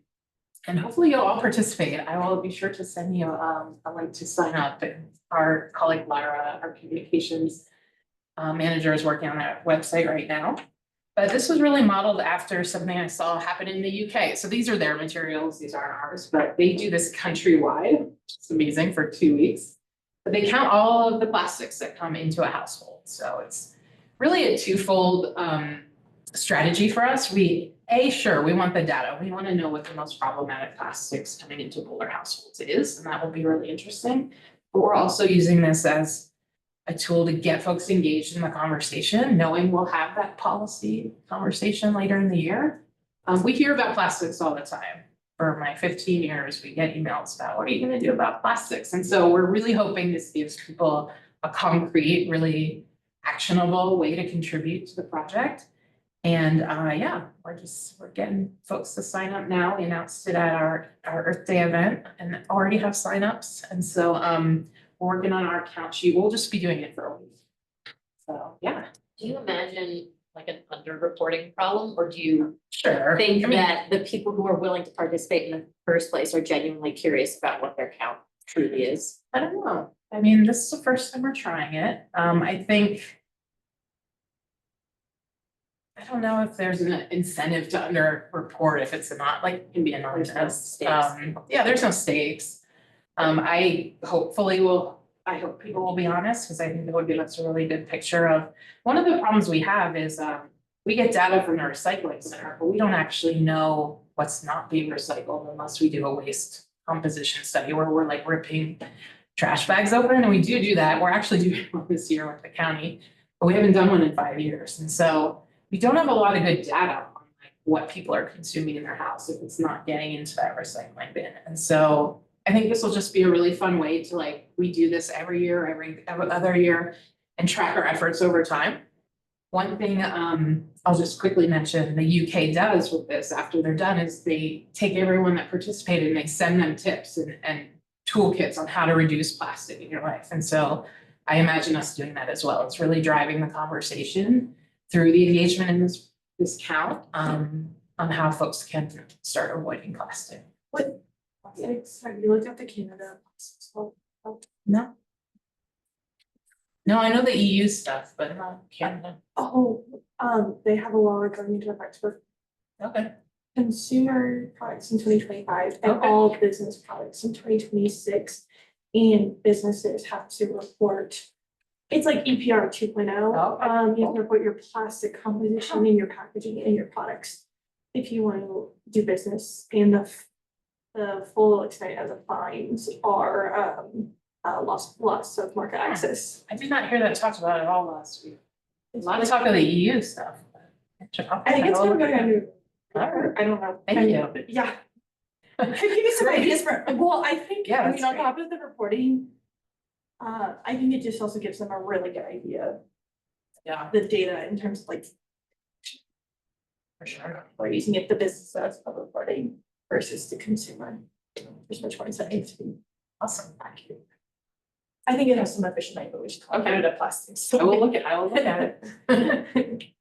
And hopefully you'll all participate. I will be sure to send you a link to sign up. And our colleague Lara, our communications manager, is working on that website right now. But this was really modeled after something I saw happen in the UK. So these are their materials, these aren't ours, but they do this countrywide, which is amazing, for 2 weeks. But they count all of the plastics that come into a household. So it's really a twofold strategy for us. We want the data. We want to know what the most problematic plastics coming into Boulder households is, and that will be really interesting. But we're also using this as a tool to get folks engaged in the conversation, knowing we'll have that policy conversation later in the year. We hear about plastics all the time. For my 15 years, we get emails about, what are you going to do about plastics? And so we're really hoping this gives people a concrete, really actionable way to contribute to the project. And yeah, we're getting folks to sign up now. We announced it at our Earth Day event and already have signups. And so we're working on our count sheet. We'll just be doing it for a week. So yeah. Do you imagine like an underreporting problem, or do you Sure. think I mean, that the people who are willing to participate in the first place are genuinely curious about what their count truly is? I don't know. I mean, this is the first time we're trying it. I don't know if there's an incentive to underreport if it's not, like, it can be anonymous. There's no stakes. Yeah, there's no stakes. I hope people will be honest, because I think that would give us a really good picture of, one of the problems we have is, we get data from the recycling center, but we don't actually know what's not being recycled unless we do a waste composition study where we're like ripping trash bags open, and we do that. We're actually doing one this year with the county, but we haven't done one in 5 years. And so we don't have a lot of good data on like what people are consuming in their house if it's not getting into that recycling bin. And so I think this will just be a really fun way to, like, we do this every year, every other year, and track our efforts over time. One thing I'll just quickly mention the UK does with this after they're done is they take everyone that participated and they send them tips and toolkits on how to reduce plastic in your life. And so I imagine us doing that as well. It's really driving the conversation through the engagement in this count on how folks can start avoiding plastic. Have you looked at the Canada plastics? No. No, I know the EU stuff, but not Canada. Oh, they have a law going into effect for Okay. consumer products in 2025 and Okay. all business products in 2026. And businesses have to report, it's like EPR 2.0. Okay. You have to report your plastic composition and your packaging and your products if you want to do business. And the full extent of the fines are loss of market access. I did not hear that talked about at all last week. A lot of talk of the EU stuff. I think it's gonna go under. Alright. I don't know. Thank you. Yeah. Could give you some ideas for, well, I think, Yeah, I that's mean, on great. top of the reporting. I think it just also gives them a really good idea, Yeah, the data in terms of like, for sure. we're using it the business as of reporting versus the consumer. There's much more incentive to be Awesome. accurate. I think it has some efficient language. Okay. To plastics. I will look at it.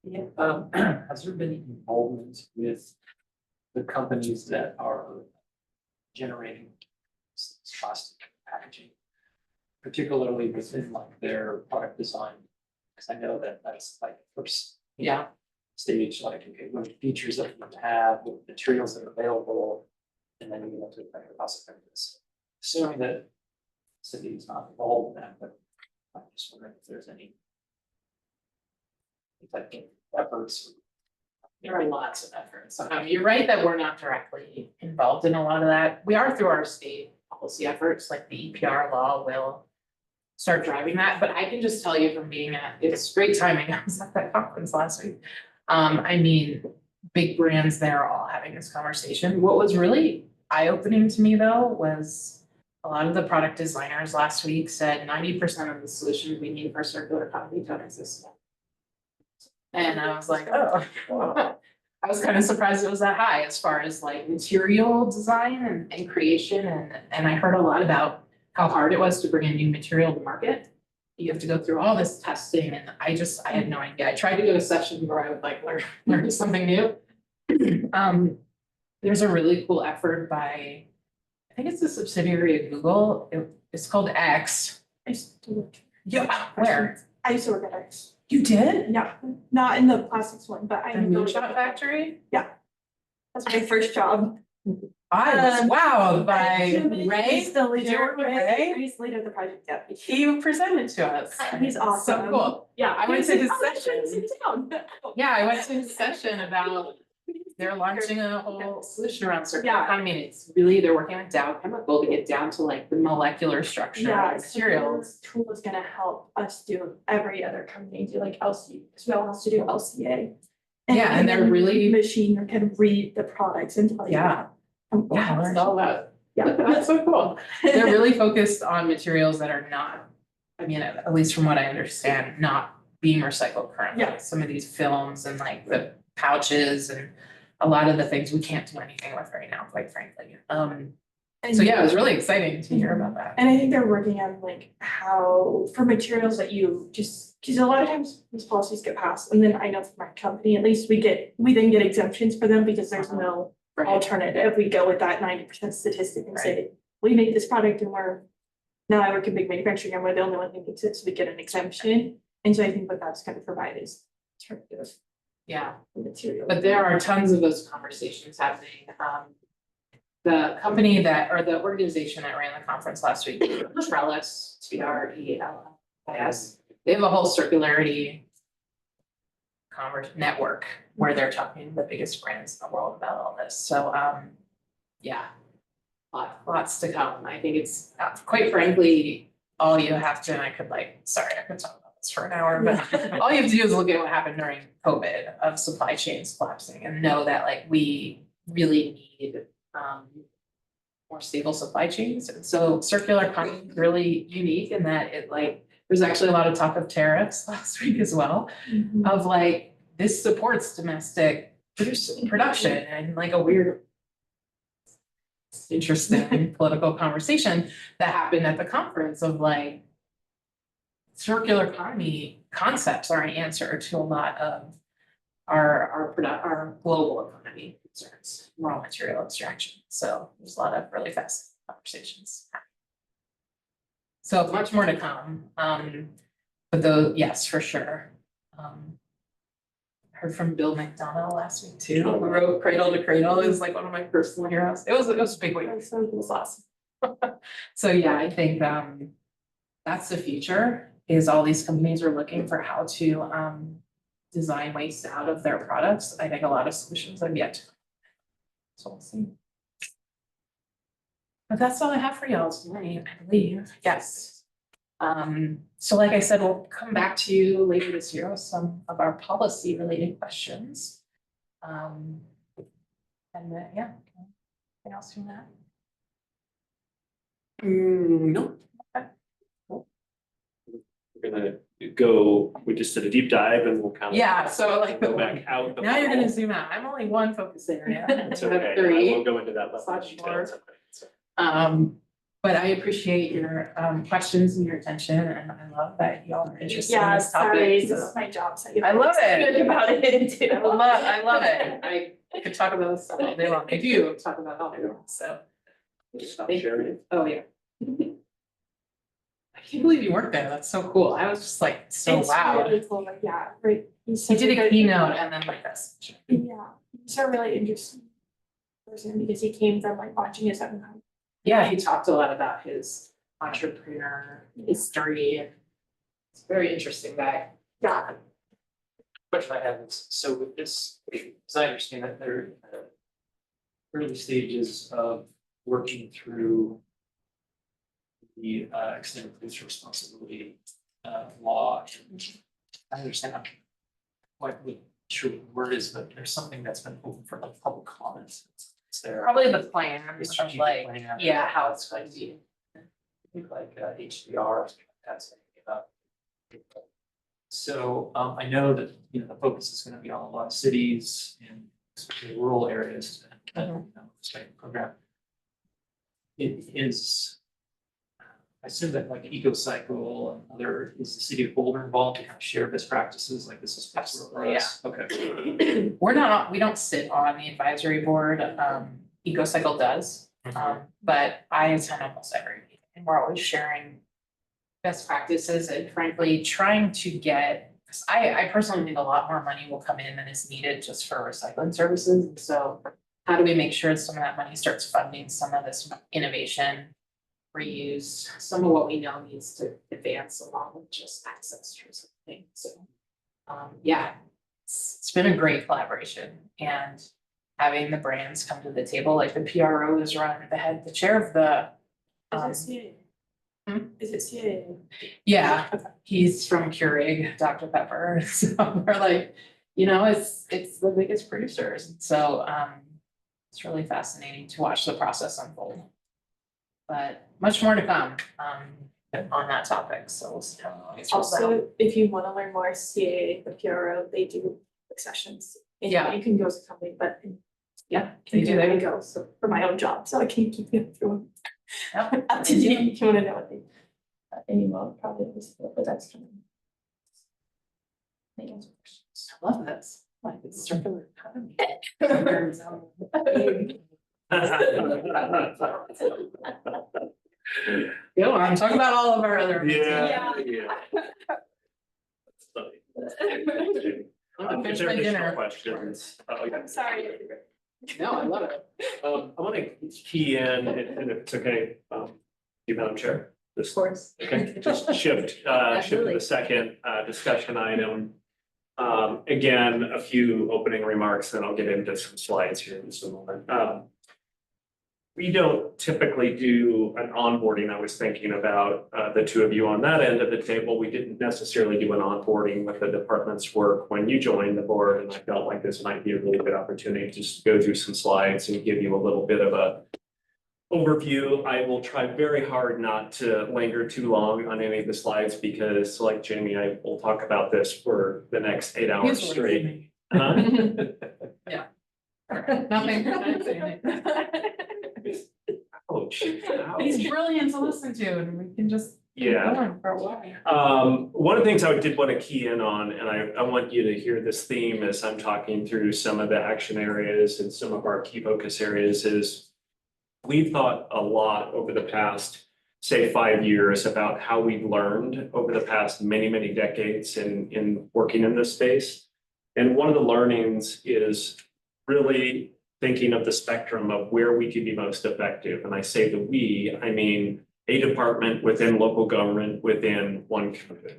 Yeah, has there been involvement with the companies that are generating this plastic packaging? Particularly within like their product design, because I know that that's like first Yeah, stage, like, okay, what features that you have, what materials that are available, and then you have to kind of cost effectiveness. Assuming that city is not involved in that, but I'm just wondering if there's any type of efforts. there are lots of efforts. You're right that we're not directly involved in a lot of that. We are through our state policy efforts, like the EPR law will start driving that, but I can just tell you from being at, it's great timing, I was at that conference last week. I mean, big brands there are all having this conversation. What was really eye-opening to me though was a lot of the product designers last week said 90% of the solutions we need for circular economy don't exist. And I was like, oh, I was kind of surprised it was that high as far as like material design and creation and I heard a lot about how hard it was to bring a new material to market. You have to go through all this testing and I had no idea. I tried to go to sessions where I would like learn something new. There's a really cool effort by, I think it's a subsidiary of Google. It's called X. I used to work. Yeah, where? I used to work at X. You did? Yeah, not in the plastics one, but I. The Moonshot Factory? That's my first job. I was wowed by He's Ray. the leader, Did you work with Ray? He's leader of the project, yeah. He presented to us. He's awesome. So cool. Yeah. I went to his Oh, that's right, he's session. in town. Yeah, I went to his session about, they're launching a whole solution around circular Yeah. economy. And it's really, they're working with Dow Chemical to get down to like the molecular structure Yeah, of materials. so this tool is gonna help us do every other company do like LC, because we all have to do LCA. Yeah, and they're then really- Machine can read the products and tell you. Yeah. Yeah, Learn. it's all about. Yeah. That's so cool. They're really focused on materials that are not, I mean, at least from what I understand, not being recycled currently. Yeah. Some of these films and like the pouches and a lot of the things we can't do anything with right now, quite frankly. So yeah, it was really exciting to hear about that. And I think they're working on like how, for materials that you just, because a lot of times these policies get passed, and then I know for my company, at least we then get exemptions for them because there's no Right. alternative. We go with that 90% statistic and say, we make this product and now I work in big manufacturing and we're the only one who makes it, so we get an exemption. And so I think what that's gonna provide is alternative Yeah. material. But there are tons of those conversations happening. The company that, or the organization that ran the conference last week, Trellis, TRELLIS, they have a whole circularity network where they're talking to the biggest brands in the world about all this. So, yeah. Lots to come. I think it's, quite frankly, all you have to, and I could sorry, I could talk about this for an hour, but all you have to do is look at what happened during COVID of supply chains collapsing and know that like we really need more stable supply chains. And so circular economy is really unique in that it there's actually a lot of talk of tariffs last week as well, Mhm. of this supports domestic production and like a weird interesting political conversation that happened at the conference of circular economy concepts are an answer to a lot of our global economy concerns, raw material extraction. So there's a lot of really fascinating conversations. So much more to come. But though, yes, for sure. Heard from Bill McDonough last week too, who wrote Cradle to Cradle, is like one of my personal heroes. It was a big week. That's so It was awesome. So yeah, I think that's the future, is all these companies are looking for how to design waste out of their products. I think a lot of solutions have yet to. So we'll see. But that's all I have for y'all tonight, I believe. Yes. So like I said, we'll come back to you later this year with some of our policy related questions. And yeah, anything else from that? No. We're gonna we just did a deep dive and we'll kind of. Yeah, so like Go back out. the now you're funnel. gonna zoom out. I'm only one focus area. It's You have okay, I three. won't go into that level of Slash detail. four. It's okay. But I appreciate your questions and your attention, and I love that y'all are interested in Yeah, this topic. sorry, this so- is my job, so. I love it. Excited about it too. I love it. I could talk about this all day long. I do talk about it all day long, so. Stop sharing. Oh, yeah. I can't believe you worked there. That's so cool. I was just like so It's loud. really cool, like, yeah, right. He's He such did a good- keynote and then like this. Yeah, he's a really interesting person because he came from like watching his own. Yeah, he talked a lot about his entrepreneur history. It's a very interesting guy. Yeah, Question I have is, so with this, as I understand it, they're in the early stages of working through the extended police responsibility law. I understand, I'm quite sure what the word is, but there's something that's been open for like public comments. It's there. Probably the plan The of strategic like, plan. yeah, how it's going to be. I think like HDR, that's about. So I know that, you know, the focus is gonna be on a lot of cities and especially rural areas and, you know, state program. It is, I assume that like EcoCycle and other, is the city of Boulder involved to kind of share best practices, like this is. Absolutely, Okay. We don't sit on the advisory board, EcoCycle does. But I attend almost every meeting and we're always sharing best practices and frankly, trying to get, 'cause I personally think a lot more money will come in than is needed just for recycling services. And so how do we make sure some of that money starts funding some of this innovation, reuse, some of what we know needs to advance along with just access to something, so. Yeah, it's been a great collaboration and having the brands come to the table, like the PRO is run, the chair of the. is it CA? Hmm? Is it CA? Yeah, he's from Keurig, Dr. Pepper, so we're like, you know, it's the biggest producers, so it's really fascinating to watch the process unfold. But much more to come on that topic, so we'll see how it rolls out. Also, if you wanna learn more, CA, the PRO, they do sessions. And Yeah. You can go as a company, but Yeah, they do, I they go, so for my own job, so I can keep you through Yep. up to date, if you wanna know what they. And you will probably, but that's kind of. Any other questions? I love this, like it's circular economy. Go on, talk about all of our other. Yeah, Yeah. yeah. That's funny. I'm gonna If finish there are my additional dinner. questions. I'm sorry. No, I love it. I want to key in, and if it's okay, you, Madam Chair. Of course. Okay, just shift to Absolutely. the second discussion item. Again, a few opening remarks, then I'll get into some slides here in just a moment. We don't typically do an onboarding. I was thinking about the two of you on that end of the table. We didn't necessarily do an onboarding with the department's work when you joined the board, and I felt like this might be a really good opportunity to just go through some slides and give you a little bit of a overview. I will try very hard not to linger too long on any of the slides because like Jamie, I will talk about this for the next 8 hours straight. Huh? Yeah. Nothing. I didn't say anything. Ouch. He's brilliant to listen to and we can just keep Yeah. going for a while. One of the things I did want to key in on, and I want you to hear this theme as I'm talking through some of the action areas and some of our key focus areas is we've thought a lot over the past say 5 years about how we've learned over the past many, many decades in working in this space. And one of the learnings is really thinking of the spectrum of where we can be most effective. And I say the we, I mean a department within local government within one company.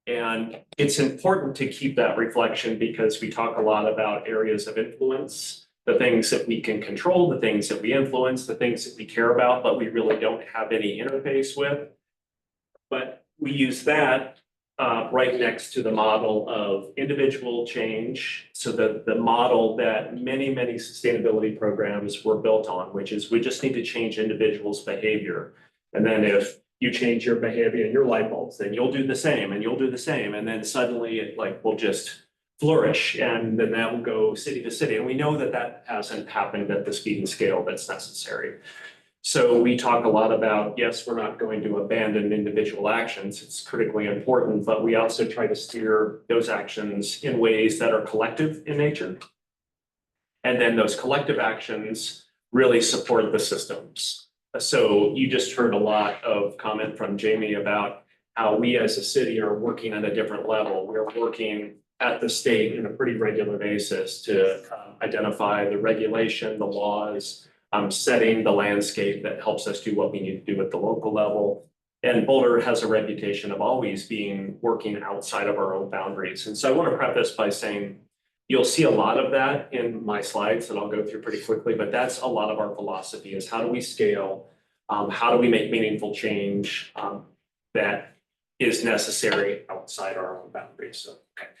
And it's important to keep that reflection because we talk a lot about areas of influence, the things that we can control, the things that we influence, the things that we care about, but we really don't have any interface with. But we use that right next to the model of individual change. So the model that many, many sustainability programs were built on, which is we just need to change individuals' behavior. And then if you change your behavior and your light bulbs, then you'll do the same and you'll do the same. And then suddenly it like will just flourish and then that will go city to city. And we know that that hasn't happened at the speed and scale that's necessary. So we talk a lot about, yes, we're not going to abandon individual actions. It's critically important, but we also try to steer those actions in ways that are collective in nature. And then those collective actions really support the systems. So you just heard a lot of comment from Jamie about how we as a city are working at a different level. We're working at the state in a pretty regular basis to identify the regulation, the laws, setting the landscape that helps us do what we need to do at the local level. And Boulder has a reputation of always being working outside of our own boundaries. And so I want to preface by saying, you'll see a lot of that in my slides that I'll go through pretty quickly, but that's a lot of our philosophy is how do we scale? How do we make meaningful change that is necessary outside our own boundaries? So,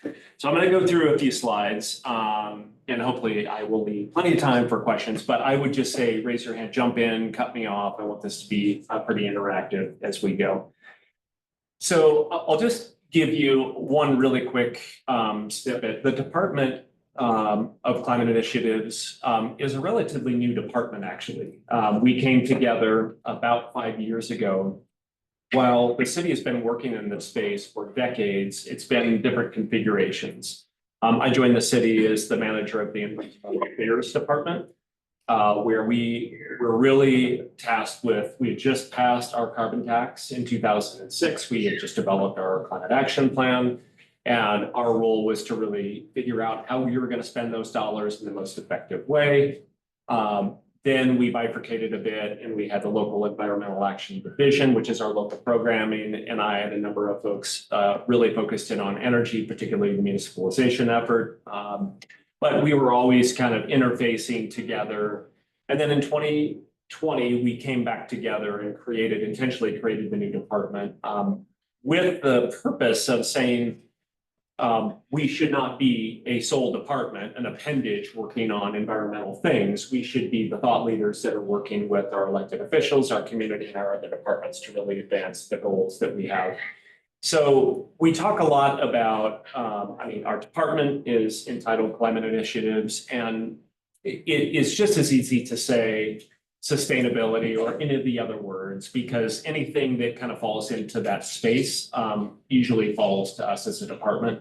okay. So I'm going to go through a few slides and hopefully I will leave plenty of time for questions, but I would just say, raise your hand, jump in, cut me off. I want this to be pretty interactive as we go. So I'll just give you one really quick snippet. The Department of Climate Initiatives is a relatively new department, actually. We came together about 5 years ago. While the city has been working in this space for decades, it's been different configurations. I joined the city as the manager of the Environmental Affairs Department, where we were really tasked with, we had just passed our carbon tax in 2006. We had just developed our climate action plan. And our role was to really figure out how we were going to spend those dollars in the most effective way. Then we bifurcated a bit and we had the local environmental action division, which is our local programming. And I had a number of folks really focused in on energy, particularly the municipalization effort. But we were always kind of interfacing together. And then in 2020, we came back together and intentionally created the new department with the purpose of saying, we should not be a sole department, an appendage working on environmental things. We should be the thought leaders that are working with our elected officials, our community, and our other departments to really advance the goals that we have. So we talk a lot about, our department is entitled Climate Initiatives, and it is just as easy to say sustainability or any of the other words, because anything that kind of falls into that space usually falls to us as a department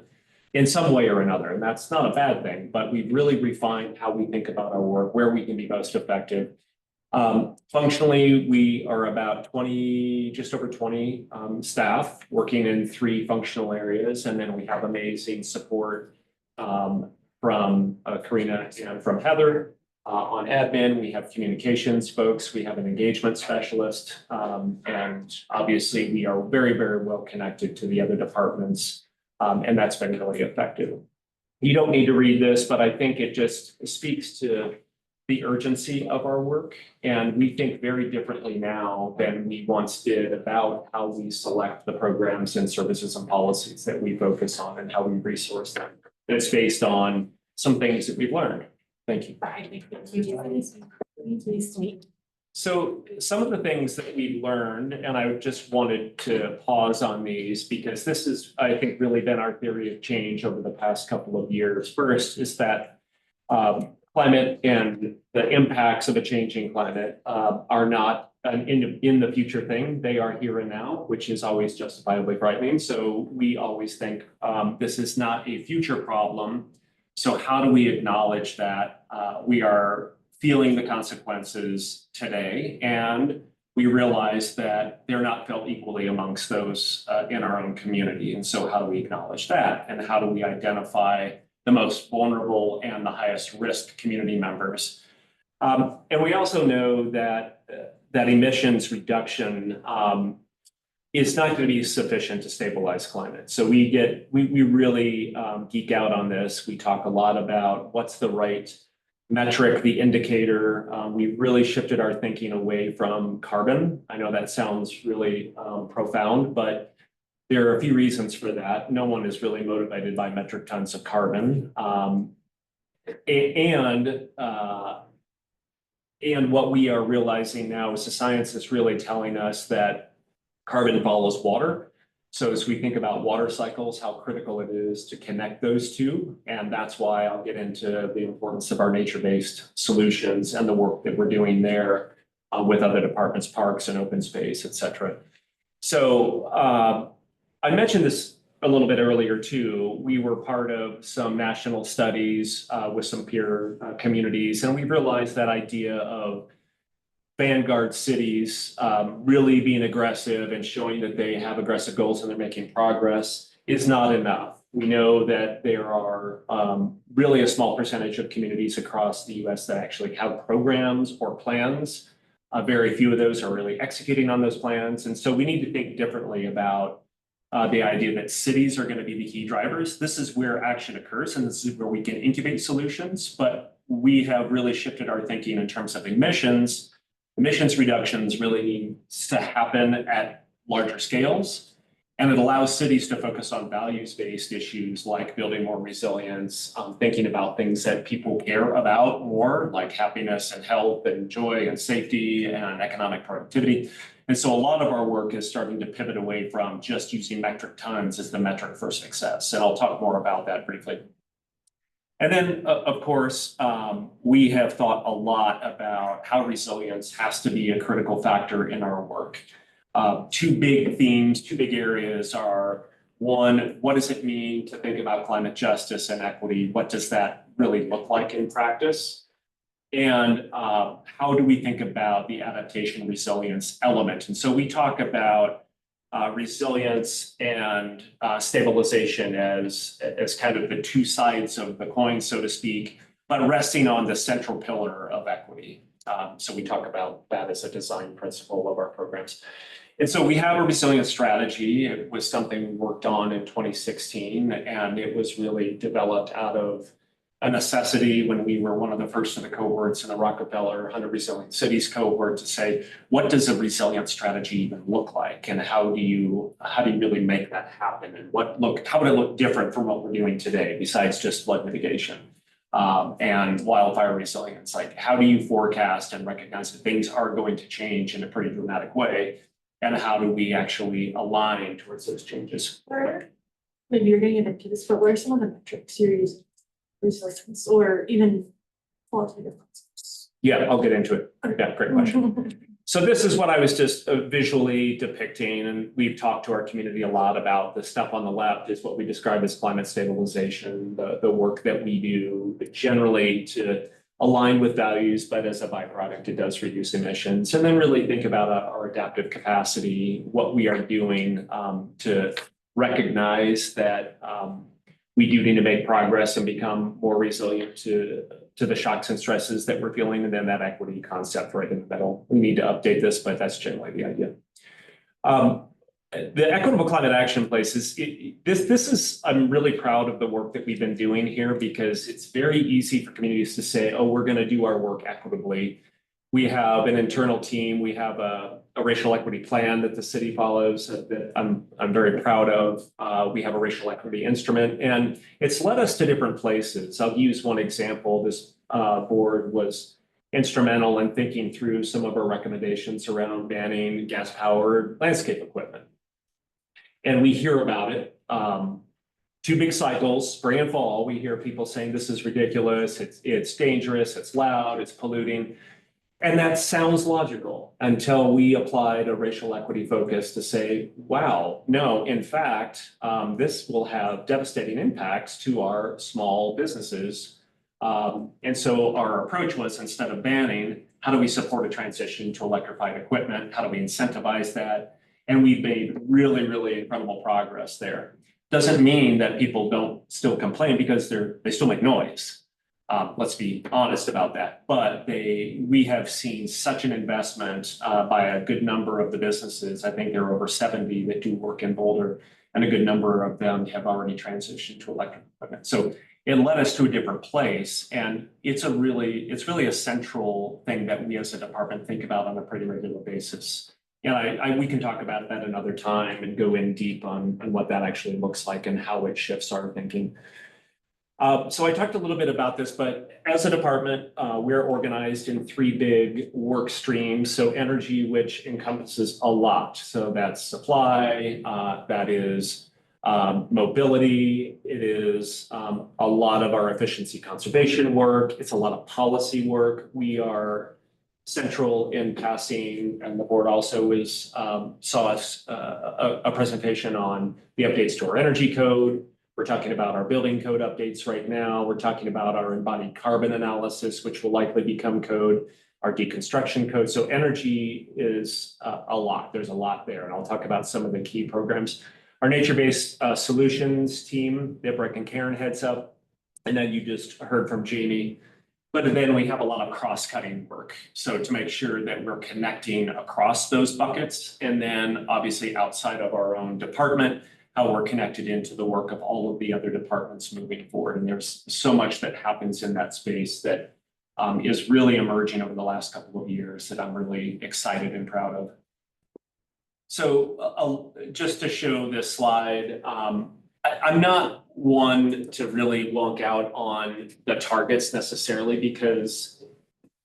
in some way or another. And that's not a bad thing, but we've really refined how we think about our work, where we can be most effective. Functionally, we are about just over 20 staff working in 3 functional areas. And then we have amazing support from Karina and from Heather. On admin, we have communications folks, we have an engagement specialist, and obviously we are very, very well connected to the other departments, and that's been really effective. You don't need to read this, but I think it just speaks to the urgency of our work, and we think very differently now than we once did about how we select the programs and services and policies that we focus on and how we resource them. It's based on some things that we've learned. Thank you. So some of the things that we learned, and I just wanted to pause on these because this is, I think, really been our theory of change over the past couple of years. First is that climate and the impacts of a changing climate are not an in the future thing. They are here and now, which is always justifiably frightening. So we always think this is not a future problem. So how do we acknowledge that we are feeling the consequences today? And we realized that they're not felt equally amongst those in our own community. And so how do we acknowledge that? And how do we identify the most vulnerable and the highest risk community members? And we also know that emissions reduction is not going to be sufficient to stabilize climate. So we really geek out on this. We talk a lot about what's the right metric, the indicator. We really shifted our thinking away from carbon. I know that sounds really profound, but there are a few reasons for that. No one is really motivated by metric tons of carbon. And what we are realizing now is the science is really telling us that carbon follows water. So as we think about water cycles, how critical it is to connect those two. And that's why I'll get into the importance of our nature-based solutions and the work that we're doing there with other departments, parks and open space, et cetera. So I mentioned this a little bit earlier too. We were part of some national studies with some peer communities, and we realized that idea of vanguard cities really being aggressive and showing that they have aggressive goals and they're making progress is not enough. We know that there are really a small percentage of communities across the US that actually have programs or plans. Very few of those are really executing on those plans. And so we need to think differently about the idea that cities are going to be the key drivers. This is where action occurs, and this is where we can incubate solutions. But we have really shifted our thinking in terms of emissions. Emissions reductions really need to happen at larger scales, and it allows cities to focus on values-based issues like building more resilience, thinking about things that people care about more, like happiness and health and joy and safety and economic productivity. And so a lot of our work is starting to pivot away from just using metric tons as the metric for success. And I'll talk more about that briefly. And then, of course, we have thought a lot about how resilience has to be a critical factor in our work. Two big themes, two big areas are, one, what does it mean to think about climate justice and equity? What does that really look like in practice? And how do we think about the adaptation resilience element? And so we talk about resilience and stabilization as kind of the two sides of the coin, so to speak, but resting on the central pillar of equity. So we talk about that as a design principle of our programs. And so we have a resilience strategy. It was something we worked on in 2016, and it was really developed out of a necessity when we were one of the first of the cohorts in the Rockefeller 100 Resilient Cities cohort to say, what does a resilient strategy even look like? And how do you really make that happen? And how would it look different from what we're doing today besides just flood mitigation and wildfire resilience? Like, how do you forecast and recognize that things are going to change in a pretty dramatic way? And how do we actually align towards those changes? Maybe you're getting into this, but what are some of the metrics you're using? Resilience or even qualitative concepts? Yeah, I'll get into it. Yeah, great question. So this is what I was just visually depicting, and we've talked to our community a lot about the stuff on the left is what we describe as climate stabilization, the work that we do generally to align with values, but as a byproduct, it does reduce emissions. And then really think about our adaptive capacity, what we are doing to recognize that we do need to make progress and become more resilient to the shocks and stresses that we're feeling, and then that equity concept right in the middle. We need to update this, but that's generally the idea. The Equitable Climate Action Place I'm really proud of the work that we've been doing here, because it's very easy for communities to say, oh, we're going to do our work equitably. We have an internal team. We have a racial equity plan that the city follows that I'm very proud of. We have a racial equity instrument, and it's led us to different places. I'll use one example. This board was instrumental in thinking through some of our recommendations around banning gas-powered landscape equipment. And we hear about it. Two big cycles, spring and fall. We hear people saying this is ridiculous, it's dangerous, it's loud, it's polluting. And that sounds logical until we applied a racial equity focus to say, wow, no, in fact, this will have devastating impacts to our small businesses. And so our approach was, instead of banning, how do we support a transition to electrified equipment? How do we incentivize that? And we've made really, really incredible progress there. Doesn't mean that people don't still complain because they still make noise. Let's be honest about that. But we have seen such an investment by a good number of the businesses. I think there are over 70 that do work in Boulder, and a good number of them have already transitioned to electric equipment. So it led us to a different place, and it's really a central thing that we as a department think about on a pretty regular basis. And we can talk about that another time and go in deep on what that actually looks like and how it shifts our thinking. So I talked a little bit about this, but as a department, we're organized in 3 big work streams. So energy, which encompasses a lot. So that's supply, that is mobility, it is a lot of our efficiency conservation work, it's a lot of policy work. We are central in passing, and the board also saw us a presentation on the updates to our energy code. We're talking about our building code updates right now. We're talking about our embodied carbon analysis, which will likely become code, our deconstruction code. So energy is a lot. There's a lot there, and I'll talk about some of the key programs. Our nature-based solutions team, Deborah and Karen heads up, and then you just heard from Jamie. But then we have a lot of cross-cutting work. So to make sure that we're connecting across those buckets, and then obviously outside of our own department, how we're connected into the work of all of the other departments moving forward. And there's so much that happens in that space that is really emerging over the last couple of years that I'm really excited and proud of. So just to show this slide, I'm not one to really wonk out on the targets necessarily because,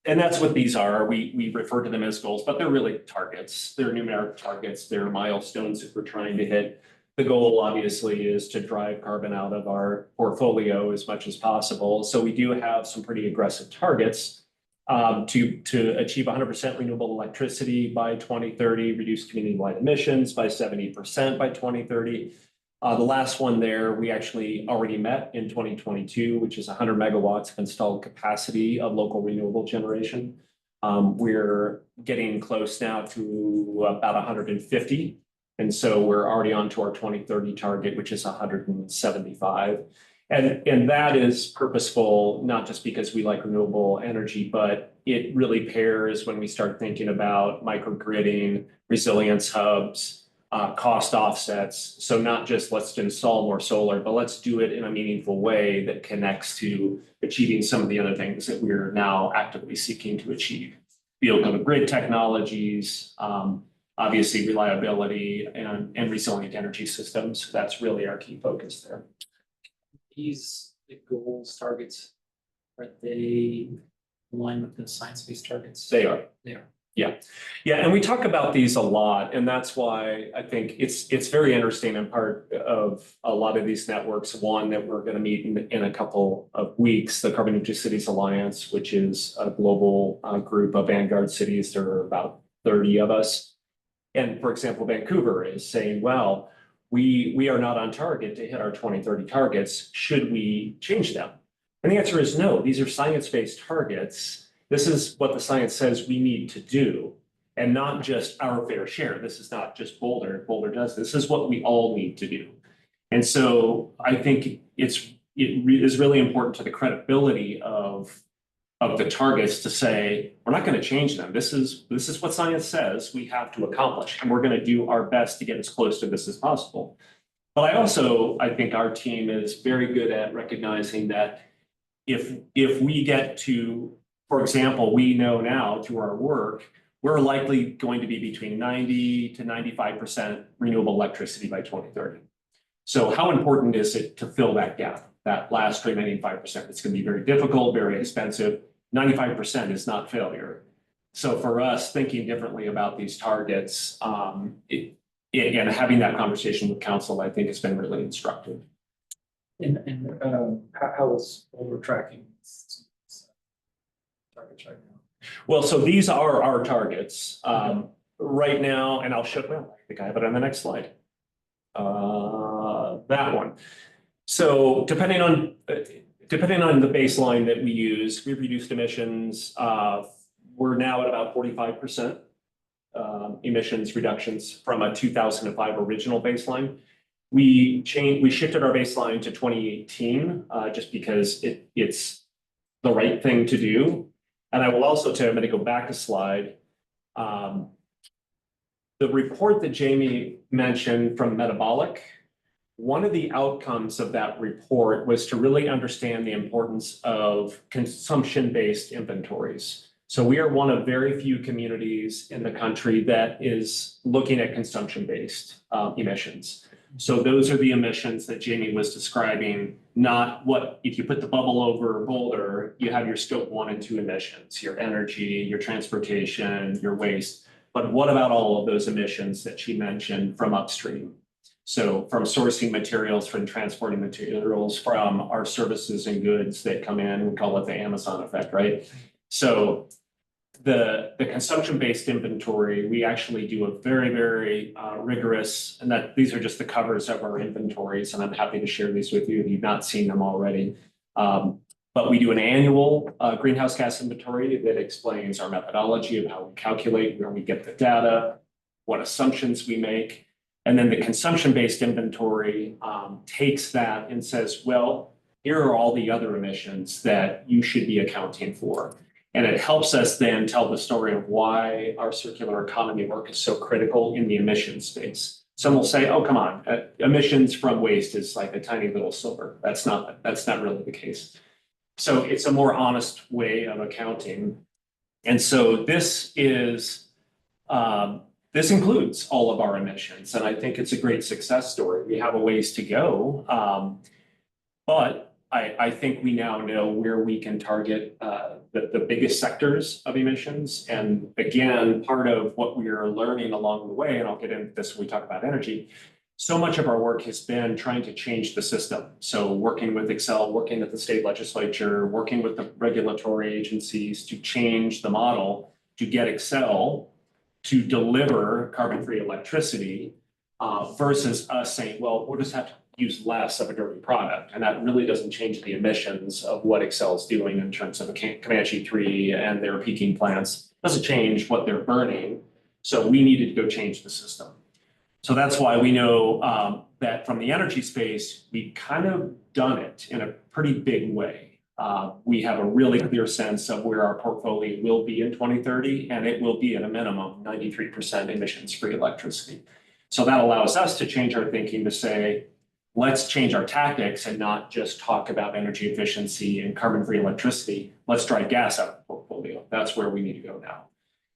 and that's what these are, we refer to them as goals, but they're really targets. They're numeric targets, they're milestones that we're trying to hit. The goal obviously is to drive carbon out of our portfolio as much as possible. So we do have some pretty aggressive targets to achieve 100% renewable electricity by 2030, reduce community-wide emissions by 70% by 2030. The last one there, we actually already met in 2022, which is 100 megawatts of installed capacity of local renewable generation. We're getting close now to about 150. And so we're already on to our 2030 target, which is 175. And that is purposeful, not just because we like renewable energy, but it really pairs when we start thinking about microgridding, resilience hubs, cost offsets. So not just let's install more solar, but let's do it in a meaningful way that connects to achieving some of the other things that we're now actively seeking to achieve. Field of grid technologies, obviously reliability and resilient energy systems. That's really our key focus there. These goals, targets, are they aligned with the science-based targets? They are. They are. Yeah, and we talk about these a lot, and that's why I think it's very interesting and part of a lot of these networks. One that we're going to meet in a couple of weeks, the Carbon Neutral Cities Alliance, which is a global group of vanguard cities. There are about 30 of us. And for example, Vancouver is saying, well, we are not on target to hit our 2030 targets. Should we change them? And the answer is no. These are science-based targets. This is what the science says we need to do, and not just our fair share. This is not just Boulder. Boulder does this. This is what we all need to do. And so I think it is really important to the credibility of the targets to say, we're not going to change them. This is what science says we have to accomplish, and we're going to do our best to get as close to this as possible. But I think our team is very good at recognizing that if we get to, for example, we know now through our work, we're likely going to be between 90 to 95% renewable electricity by 2030. So how important is it to fill that gap, that last remaining 5%? It's going to be very difficult, very expensive. 95% is not failure. So for us, thinking differently about these targets, and having that conversation with council, I think has been really instructive. And how is Boulder tracking targets right now? Well, so these are our targets right now, and I'll show, well, I think I have it on the next slide. That one. So depending on the baseline that we use, we've reduced emissions we're now at about 45% emissions reductions from a 2005 original baseline. We shifted our baseline to 2018 just because it's the right thing to do. And I will also tell you, I'm going to go back a slide. The report that Jamie mentioned from Metabolic, one of the outcomes of that report was to really understand the importance of consumption-based inventories. So we are one of very few communities in the country that is looking at consumption-based emissions. So those are the emissions that Jamie was describing, not what, if you put the bubble over Boulder, you have your scope 1 and 2 emissions, your energy, your transportation, your waste. But what about all of those emissions that she mentioned from upstream? So from sourcing materials, from transporting materials, from our services and goods that come in, we call it the Amazon effect, right? So the consumption-based inventory, we actually do a very, very rigorous, and that these are just the covers of our inventories, and I'm happy to share these with you if you've not seen them already. But we do an annual greenhouse gas inventory that explains our methodology of how we calculate, where we get the data, what assumptions we make. And then the consumption-based inventory takes that and says, well, here are all the other emissions that you should be accounting for. And it helps us then tell the story of why our circular economy work is so critical in the emissions space. Some will say, oh, come on, emissions from waste is like a tiny little sliver. That's not really the case. So it's a more honest way of accounting. And so this is, this includes all of our emissions. And I think it's a great success story. We have a ways to go. But I think we now know where we can target the biggest sectors of emissions. And again, part of what we are learning along the way, and I'll get into this when we talk about energy, so much of our work has been trying to change the system. So working with Excel, working with the state legislature, working with the regulatory agencies to change the model to get Excel to deliver carbon-free electricity versus us saying, well, we'll just have to use less of a dirty product. And that really doesn't change the emissions of what Excel is doing in terms of a Comanche 3 and their peaking plants. It doesn't change what they're burning. So we needed to go change the system. So that's why we know that from the energy space, we've kind of done it in a pretty big way. We have a really clear sense of where our portfolio will be in 2030, and it will be at a minimum 93% emissions-free electricity. So that allows us to change our thinking to say, let's change our tactics and not just talk about energy efficiency and carbon-free electricity. Let's drive gas out of the portfolio. That's where we need to go now.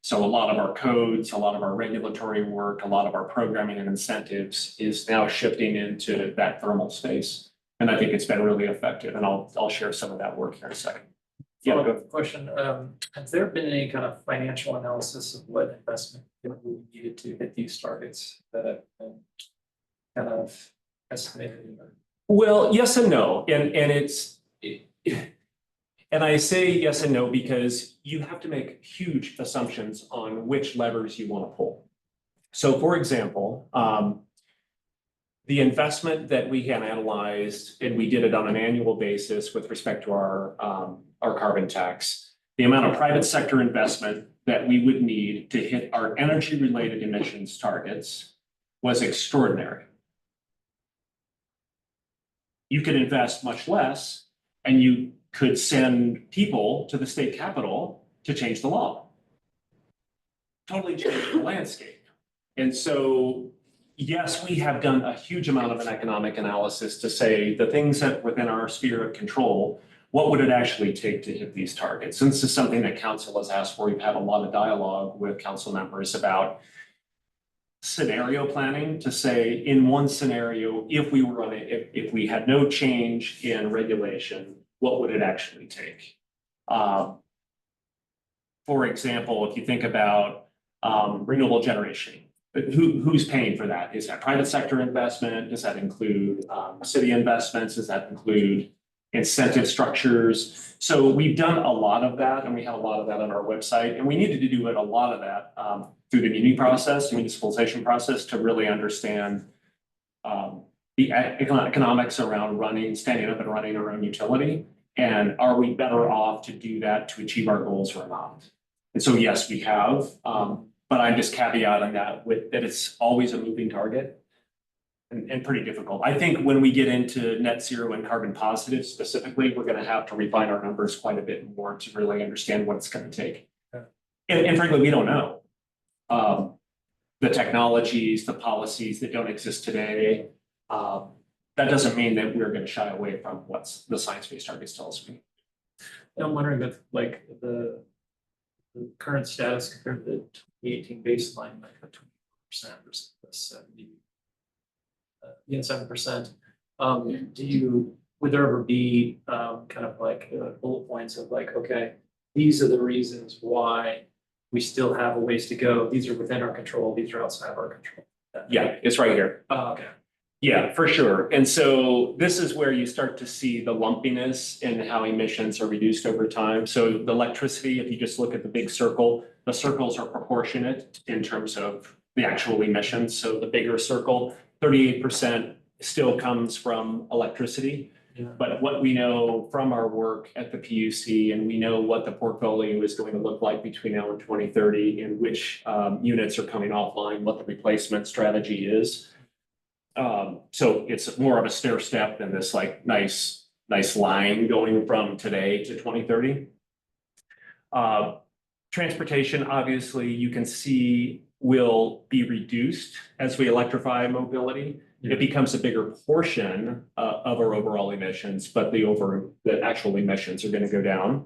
So a lot of our codes, a lot of our regulatory work, a lot of our programming and incentives is now shifting into that thermal space. And I think it's been really effective. And I'll share some of that work here in a second. Yeah, go. Question, has there been any kind of financial analysis of what investment would be needed to hit these targets that have been kind of estimated? Well, yes and no. And I say yes and no because you have to make huge assumptions on which levers you want to pull. So for example, the investment that we had analyzed, and we did it on an annual basis with respect to our carbon tax, the amount of private sector investment that we would need to hit our energy-related emissions targets was extraordinary. You could invest much less, and you could send people to the state capitol to change the law. Totally change the landscape. And so, yes, we have done a huge amount of an economic analysis to say the things that within our sphere of control, what would it actually take to hit these targets? And this is something that council has asked for. We've had a lot of dialogue with council members about scenario planning to say, in one scenario, if we were if we had no change in regulation, what would it actually take? For example, if you think about renewable generation, who's paying for that? Is that private sector investment? Does that include city investments? Does that include incentive structures? So we've done a lot of that, and we have a lot of that on our website, and we needed to do a lot of that through the municipalization process to really understand the economics around standing up and running our own utility. And are we better off to do that to achieve our goals or not? And so, yes, we have, but I'm just caveating that with, that it's always a moving target. And pretty difficult. I think when we get into net zero and carbon positive specifically, we're gonna have to refine our numbers quite a bit more to really understand what it's gonna take. And frankly, we don't know. The technologies, the policies that don't exist today, that doesn't mean that we're gonna shy away from what's the science-based targets tell us. I'm wondering if like the current status compared to the 2018 baseline, like a 20% versus the 70. 7%. Would there ever be kind of like bullet points of like, okay, these are the reasons why we still have a ways to go. These are within our control. These are outside of our control. Yeah, it's right here. Oh, okay. Yeah, for sure. And so this is where you start to see the lumpiness in how emissions are reduced over time. So the electricity, if you just look at the big circle, the circles are proportionate in terms of the actual emissions. So the bigger circle, 38% still comes from electricity. Yeah. But what we know from our work at the PUC, and we know what the portfolio is going to look like between now and 2030, and which units are coming offline, what the replacement strategy is. So it's more of a stair step than this like nice line going from today to 2030. Transportation, obviously, you can see will be reduced as we electrify mobility. Yeah. It becomes a bigger portion of our overall emissions, but the actual emissions are going to go down.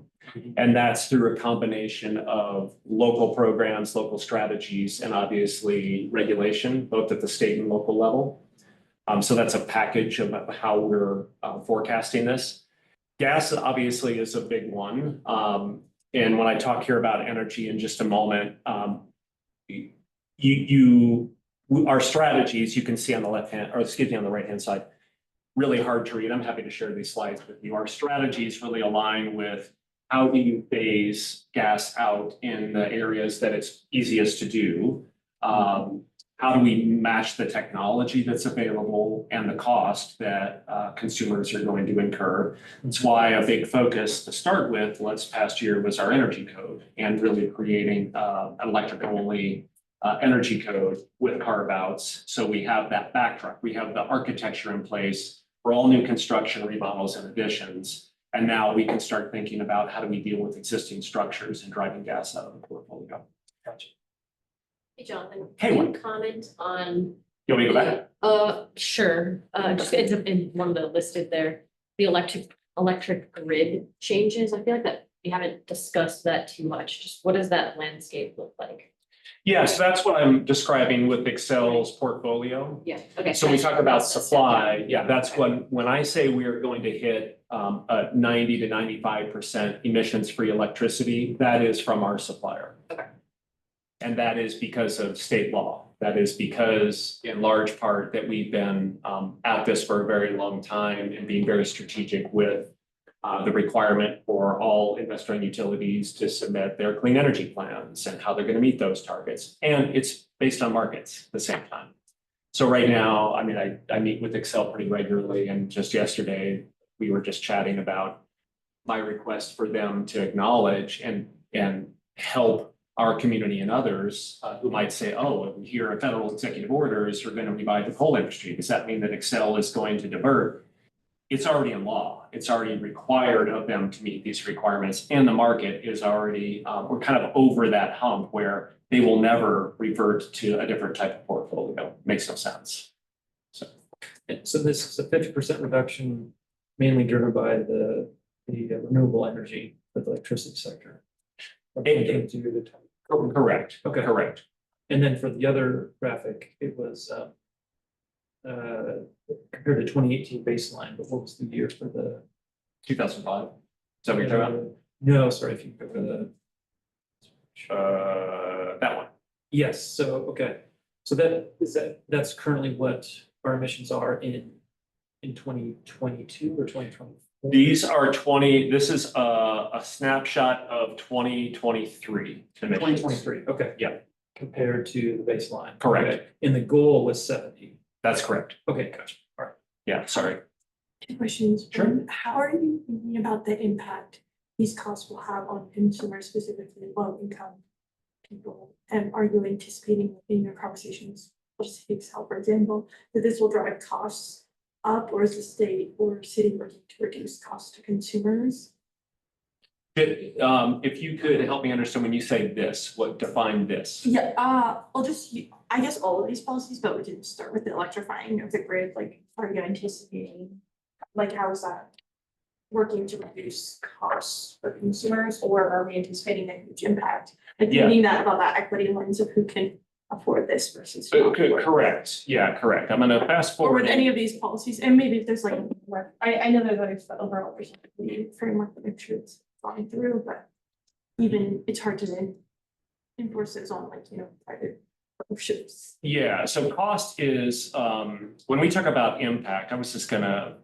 And that's through a combination of local programs, local strategies, and obviously regulation, both at the state and local level. So that's a package of how we're forecasting this. Gas obviously is a big one. And when I talk here about energy in just a moment, our strategies you can see on the left hand, or excuse me, on the right hand side, really hard to read. I'm happy to share these slides with you. Our strategies really align with how do you phase gas out in the areas that it's easiest to do. How do we match the technology that's available and the cost that consumers are going to incur? That's why a big focus to start with last past year was our energy code and really creating an electric-only energy code with carve-outs. So we have that backdrop. We have the architecture in place for all new construction, remodels, and additions. And now we can start thinking about how do we deal with existing structures and driving gas out of the portfolio. Gotcha. Hey, Jonathan, Hey, can what? you comment on? You want me to go back? Sure, just it's in one of the listed there, the electric grid changes. I feel like that we haven't discussed that too much. Just what does that landscape look like? Yeah, so that's what I'm describing with Excel's portfolio. Yeah, okay. So we talk about supply, yeah, that's when I say we are going to hit a 90 to 95% emissions-free electricity, that is from our supplier. Okay. And that is because of state law. That is because in large part that we've been at this for a very long time and being very strategic with the requirement for all investor-owned utilities to submit their clean energy plans and how they're going to meet those targets. And it's based on markets at the same time. So right now, I mean, I meet with Excel pretty regularly, and just yesterday, we were just chatting about my request for them to acknowledge and help our community and others who might say, oh, here are federal executive orders are going to revive the coal industry. Does that mean that Excel is going to divert? It's already in law. It's already required of them to meet these requirements. And the market is already, we're kind of over that hump where they will never revert to a different type of portfolio. Makes no sense. So this is a 50% reduction, mainly driven by the renewable energy for the electricity sector. Correct. Okay. Correct. And then for the other graphic, it was compared to 2018 baseline, but what was the year for the? 2005. Is that what you're talking about? No, sorry, if you go to That one. yes, so, okay. So that's currently what our emissions are in 2022 or 2024? These are this is a snapshot of 2023. emissions. 2023, okay. Yeah. Compared to the baseline. Correct. Okay. And the goal was 70. That's correct. Okay, gotcha. All right. Yeah, sorry. Two questions. Sure. One, how are you thinking about the impact these costs will have on consumers, specifically low income people? And are you anticipating in your conversations, just take Excel, for example, that this will drive costs up, or is the state or city working to reduce costs to consumers? If you could help me understand when you say this, what define this? Yeah, I'll just, I guess all of these policies, but we can start with the electrifying of the grid, like, are you anticipating? Like, how is that working to reduce costs for consumers, or are we anticipating a huge impact? Like, Yeah. thinking that about that equity lens of who can afford this versus. not afford it. Correct, yeah, correct. I'm gonna fast Or forward. with any of these policies, and maybe if there's like, I know there's others, but overall, there's a framework that make sure it's going through, but even it's hard to then enforce those on, like, private partnerships. Yeah, so cost is, when we talk about impact, I was just gonna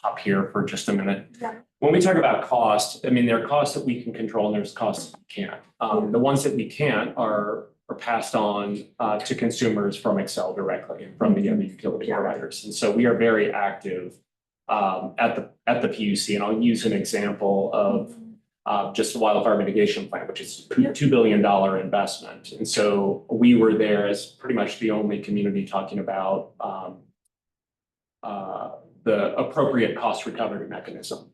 hop here for just a minute. Yeah. When we talk about cost, I mean, there are costs that we can control and there's costs we can't. The ones that we can't are passed on to consumers from Excel directly and from the other utility Yeah. providers. And so we are very active at the PUC, and I'll use an example of just the wildfire mitigation plan, which is a $2 billion investment. And so we were there as pretty much the only community talking about the appropriate cost recovery mechanism.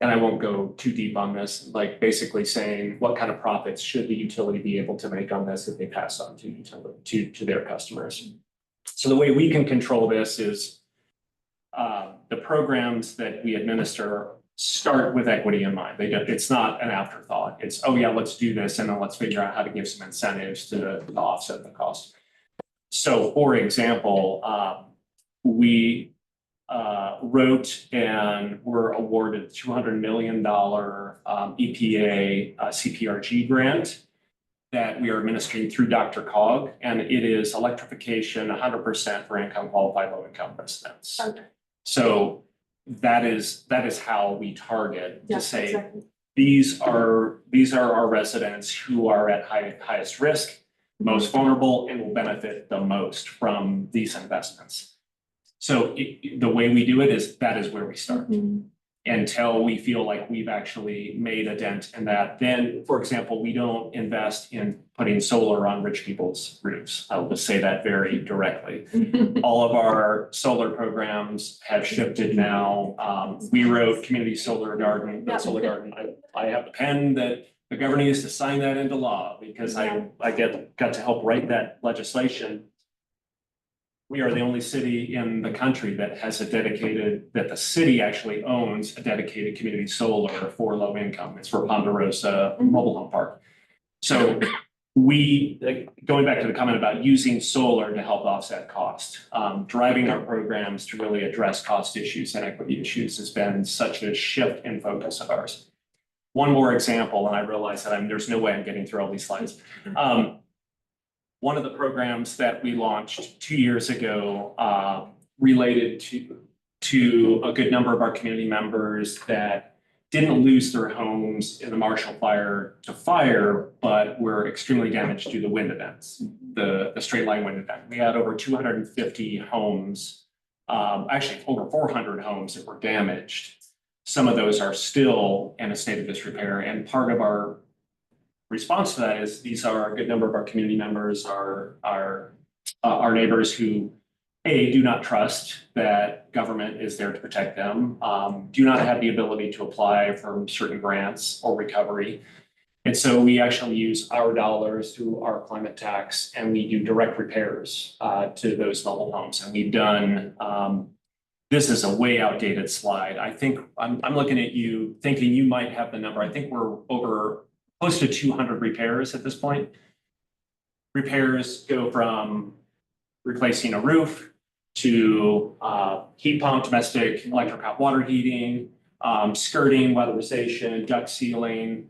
And I won't go too deep on this, like basically saying what kind of profits should the utility be able to make on this if they pass on to their customers. So the way we can control this is the programs that we administer start with equity in mind. It's not an afterthought. It's, oh yeah, let's do this, and then let's figure out how to give some incentives to offset the cost. So for example, we wrote and were awarded $200 million EPA CPRG grant that we are administering through DRCOG, and it is electrification 100% for income qualified low income residents. Okay. So that is how we target Yeah, to say exactly. these are our residents who are at highest risk, most vulnerable, and will benefit the most from these investments. So the way we do it is that is where we start. Mhm. Until we feel like we've actually made a dent in that. Then, for example, we don't invest in putting solar on rich people's roofs. I will just say that very directly. All of our solar programs have shifted now. We wrote community solar garden, Yeah. solar garden. I have a pen that the governor used to sign that into law because Yeah. I got to help write that legislation. We are the only city in the country that has that the city actually owns a dedicated community solar for low income. It's for Ponderosa Mobile Home Park. So going back to the comment about using solar to help offset cost, driving our programs to really address cost issues and equity issues has been such a shift in focus of ours. One more example, and I realize that there's no way I'm getting through all these slides. One of the programs that we launched 2 years ago related to a good number of our community members that didn't lose their homes in the Marshall Fire to fire, but were extremely damaged due to wind events, the straight line wind event. We had over 250 homes, actually over 400 homes that were damaged. Some of those are still in a state of disrepair, and part of our response to that is these are a good number of our community members, our neighbors who do not trust that government is there to protect them, do not have the ability to apply for certain grants or recovery. And so we actually use our dollars through our climate tax, and we do direct repairs to those mobile homes. And we've done, this is a way outdated slide. I think I'm looking at you thinking you might have the number. I think we're over close to 200 repairs at this point. Repairs go from replacing a roof to heat pump, domestic electric hot water heating, skirting, weatherization, duct sealing.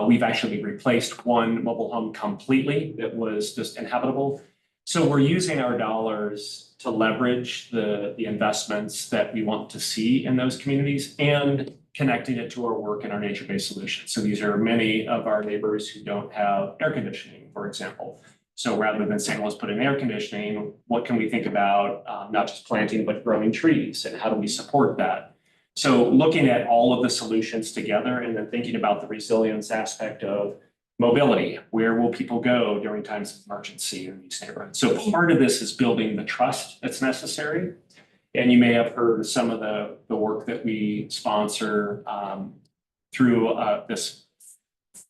We've actually replaced one mobile home completely that was just inhabitable. So we're using our dollars to leverage the investments that we want to see in those communities and connecting it to our work in our nature-based solutions. So these are many of our neighbors who don't have air conditioning, for example. So rather than saying, let's put in air conditioning, what can we think about not just planting, but growing trees, and how do we support that? So looking at all of the solutions together and then thinking about the resilience aspect of mobility, where will people go during times of emergency in these neighborhoods? So part of this is building the trust that's necessary. And you may have heard some of the work that we sponsor through this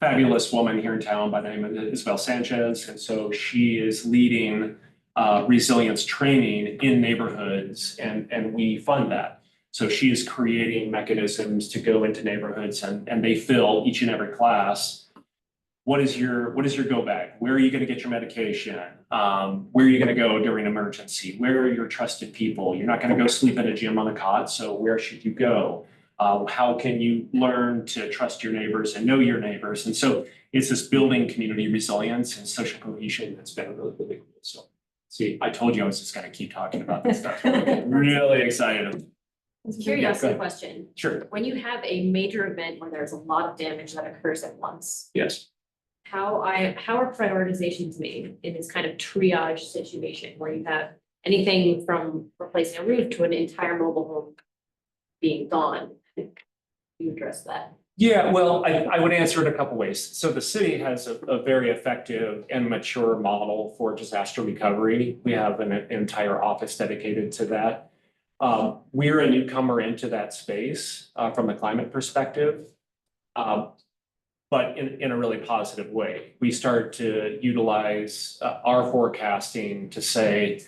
fabulous woman here in town by the name of Isabel Sanchez. And so she is leading resilience training in neighborhoods, and we fund that. So she is creating mechanisms to go into neighborhoods and they fill each and every class. What is your go bag? Where are you going to get your medication? Where are you going to go during emergency? Where are your trusted people? You're not going to go sleep in a gym on a cot, so where should you go? How can you learn to trust your neighbors and know your neighbors? And so it's this building community resilience and social cohesion that's been really, really cool. So see, I told you I was just going to keep talking about this stuff. I'm really excited. Curiosity ahead. question, Sure. when you have a major event where there's a lot of damage that occurs at once, Yes. how are prioritizations made in this kind of triage situation where you have anything from replacing a roof to an entire mobile home being gone? You address that. Yeah, well, I would answer it a couple ways. So the city has a very effective and mature model for disaster recovery. We have an entire office dedicated to that. We're a newcomer into that space from a climate perspective. But in a really positive way. We start to utilize our forecasting to say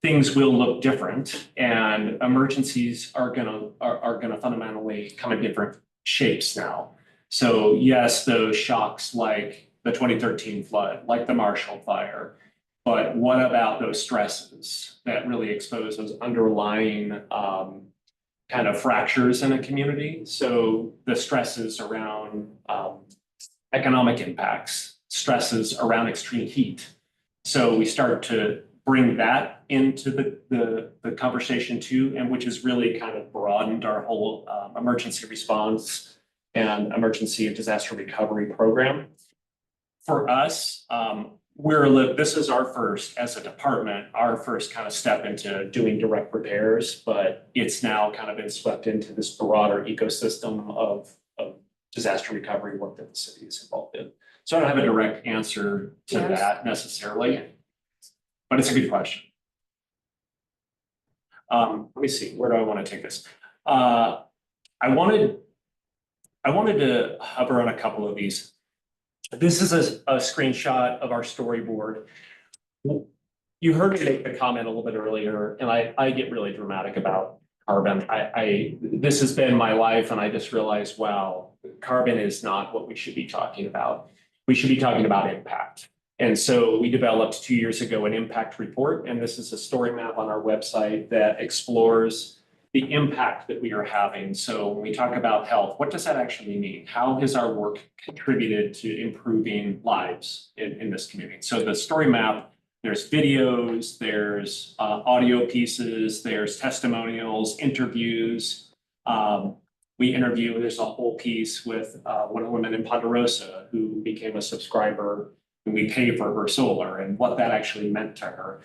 things will look different and emergencies are gonna fundamentally come in different shapes now. So yes, those shocks like the 2013 flood, like the Marshall Fire, but what about those stresses that really expose those underlying kind of fractures in a community? So the stresses around economic impacts, stresses around extreme heat. So we start to bring that into the conversation too, and which has really kind of broadened our whole emergency response and emergency and disaster recovery program. For us, this is our first, as a department, our first kind of step into doing direct repairs, but it's now kind of been swept into this broader ecosystem of disaster recovery work that the city is involved in. So I don't have a direct answer to Yes. that necessarily, Yeah. but it's a good question. Let me see, where do I want to take this? I wanted to hover on a couple of these. This is a screenshot of our storyboard. You heard me make the comment a little bit earlier, and I get really dramatic about carbon. This has been my life, and I just realized, wow, carbon is not what we should be talking about. We should be talking about impact. And so we developed 2 years ago an impact report, and this is a story map on our website that explores the impact that we are having. So when we talk about health, what does that actually mean? How has our work contributed to improving lives in this community? So the story map, there's videos, there's audio pieces, there's testimonials, interviews. There's a whole piece with one woman in Ponderosa who became a subscriber, and we pay for her solar and what that actually meant to her.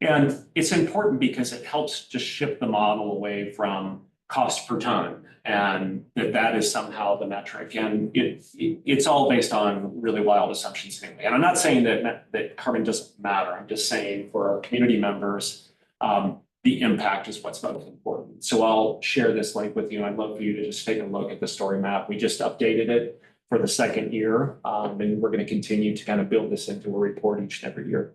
And it's important because it helps to shift the model away from cost per ton, and that is somehow the metric. And it's all based on really wild assumptions anyway. And I'm not saying that carbon doesn't matter. I'm just saying for our community members, the impact is what's most important. So I'll share this link with you. I'd love for you to just take a look at the story map. We just updated it for the second year, and we're going to continue to kind of build this into a report each and every year.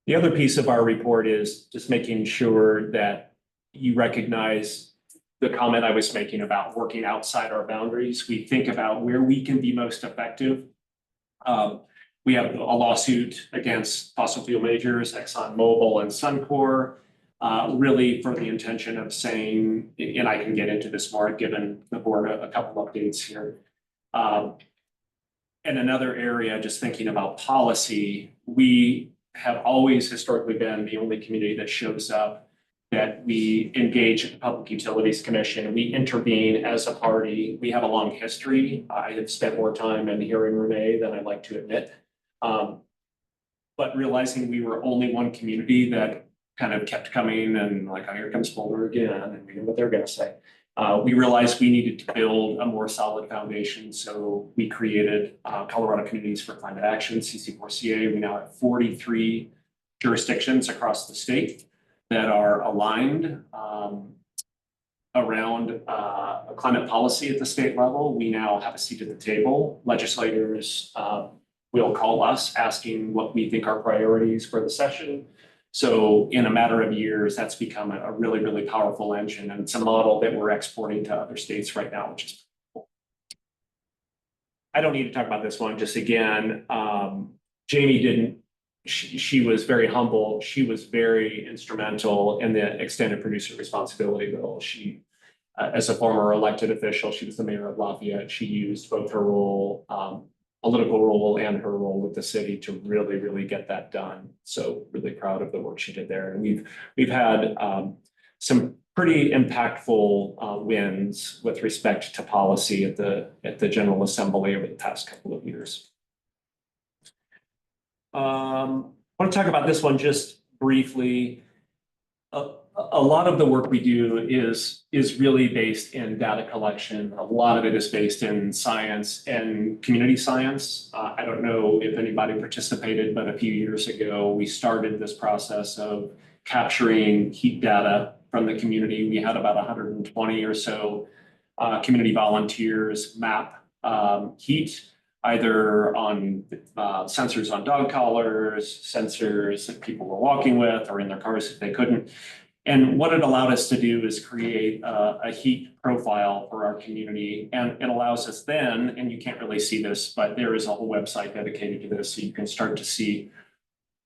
The other piece of our report is just making sure that you recognize the comment I was making about working outside our boundaries. We think about where we can be most effective. We have a lawsuit against fossil fuel majors, ExxonMobil and Suncor, really for the intention of saying, and I can get into this more, I've given the board a couple updates here. And another area, just thinking about policy, we have always historically been the only community that shows up, that we engage at the Public Utilities Commission. We intervene as a party. We have a long history. I have spent more time in hearing Renee than I'd like to admit. But realizing we were only one community that kind of kept coming and like, oh, here comes Boulder again, and we know what they're gonna say. We realized we needed to build a more solid foundation, so we created Colorado Communities for Climate Action, CC4CA. We now have 43 jurisdictions across the state that are aligned around climate policy at the state level. We now have a seat at the table. Legislators will call us asking what we think are priorities for the session. So in a matter of years, that's become a really, really powerful engine, and it's a model that we're exporting to other states right now, which is cool. I don't need to talk about this one, just again, Jamie didn't, she was very humble. She was very instrumental in the extended producer responsibility bill. She, as a former elected official, she was the mayor of Lafayette. She used both her role, political role and her role with the city to really, really get that done. So really proud of the work she did there. And we've had some pretty impactful wins with respect to policy at the General Assembly over the past couple of years. I want to talk about this one just briefly. A lot of the work we do is really based in data collection. A lot of it is based in science and community science. I don't know if anybody participated, but a few years ago, we started this process of capturing heat data from the community. We had about 120 or so community volunteers map heat, either on sensors on dog collars, sensors that people were walking with, or in their cars if they couldn't. And what it allowed us to do is create a heat profile for our community. And it allows us then, and you can't really see this, but there is a whole website dedicated to this. So you can start to see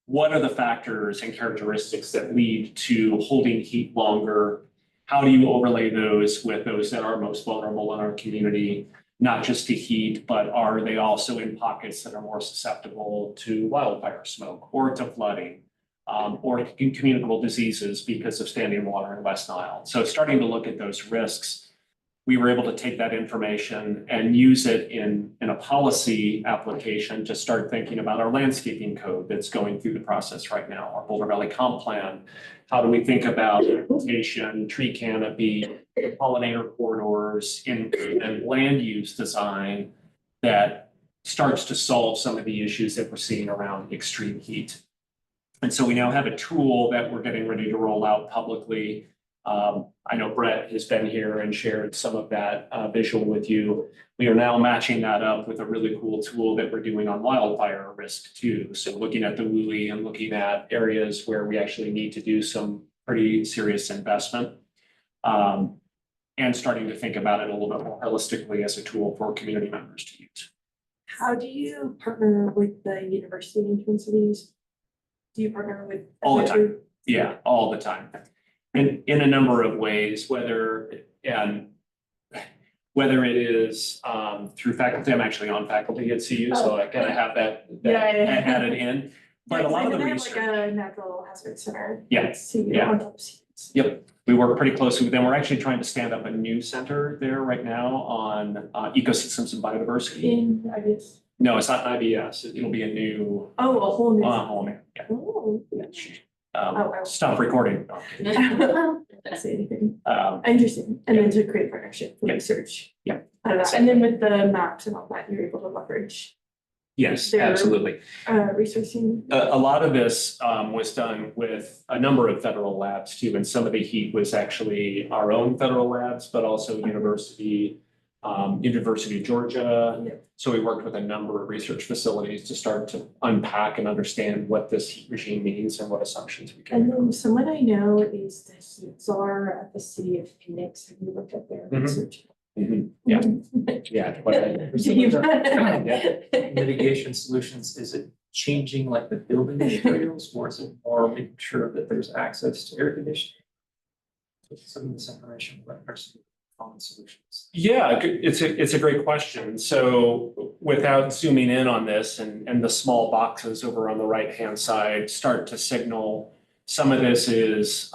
what are the factors and characteristics that lead to holding heat longer. How do you overlay those with those that are most vulnerable in our community, not just to heat, but are they also in pockets that are more susceptible to wildfire smoke or to flooding? Or communicable diseases because of standing water in West Nile. So starting to look at those risks, we were able to take that information and use it in a policy application to start thinking about our landscaping code that's going through the process right now, our Boulder Valley Comp Plan. How do we think about vegetation, tree canopy, pollinator corridors, and land use design that starts to solve some of the issues that we're seeing around extreme heat. And so we now have a tool that we're getting ready to roll out publicly. I know Brett has been here and shared some of that visual with you. We are now matching that up with a really cool tool that we're doing on wildfire risk too. So looking at the WUI and looking at areas where we actually need to do some pretty serious investment. And starting to think about it a little bit more holistically as a tool for community members to use. How do you partner with the university in terms of these? Do you partner with? All the time. Yeah, all the time. In a number of ways, whether it is through faculty. I'm actually on faculty at CU, so I kind of have that added in. But a lot of the research. Like a natural hazard center. Yeah, at CU yeah. on top of CU. Yep, we work pretty closely with them. We're actually trying to stand up a new center there right now on ecosystems and biodiversity. In, I guess. No, it's not IBS. It'll be a new. Oh, a whole new. Whole new. Yeah. Oh. Stop recording. Don't say anything. Um, Interesting. And then to create partnership for Yeah. research. Yeah. And then with the maps and all that, you're able to leverage yes, There- absolutely. resourcing. A lot of this was done with a number of federal labs too, and some of the heat was actually our own federal labs, but also University of Georgia. Yep. So we worked with a number of research facilities to start to unpack and understand what this heat regime means and what assumptions we And can. then someone I know is the heat czar at the city of Phoenix. Have you looked at their Mhm. research? Mhm. Yeah, yeah. Do you- Mitigation solutions, is it changing like the building materials, or is it more making sure that there's access to air conditioning? Some of this information about common solutions. Yeah, it's a great question. So without zooming in on this and the small boxes over on the right-hand side start to signal, some of this is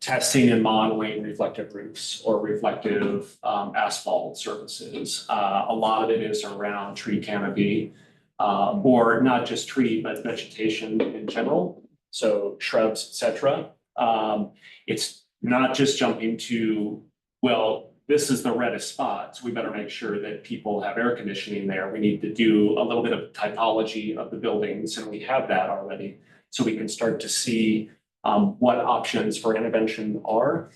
testing and modeling reflective roofs or reflective asphalt surfaces. A lot of it is around tree canopy or not just tree, but vegetation in general. So shrubs, et cetera. It's not just jumping to well, this is the reddest spot, so we better make sure that people have air conditioning there. We need to do a little bit of typology of the buildings, and we have that already. So we can start to see what options for intervention are.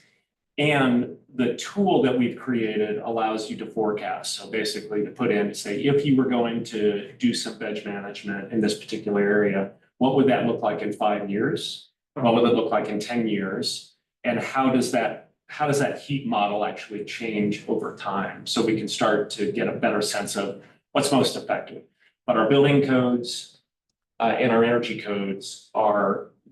And the tool that we've created allows you to forecast. So basically to put in, say, if you were going to do some veg management in this particular area, what would that look like in 5 years? What would it look like in 10 years? And how does that heat model actually change over time? So we can start to get a better sense of what's most effective. But our building codes and our energy codes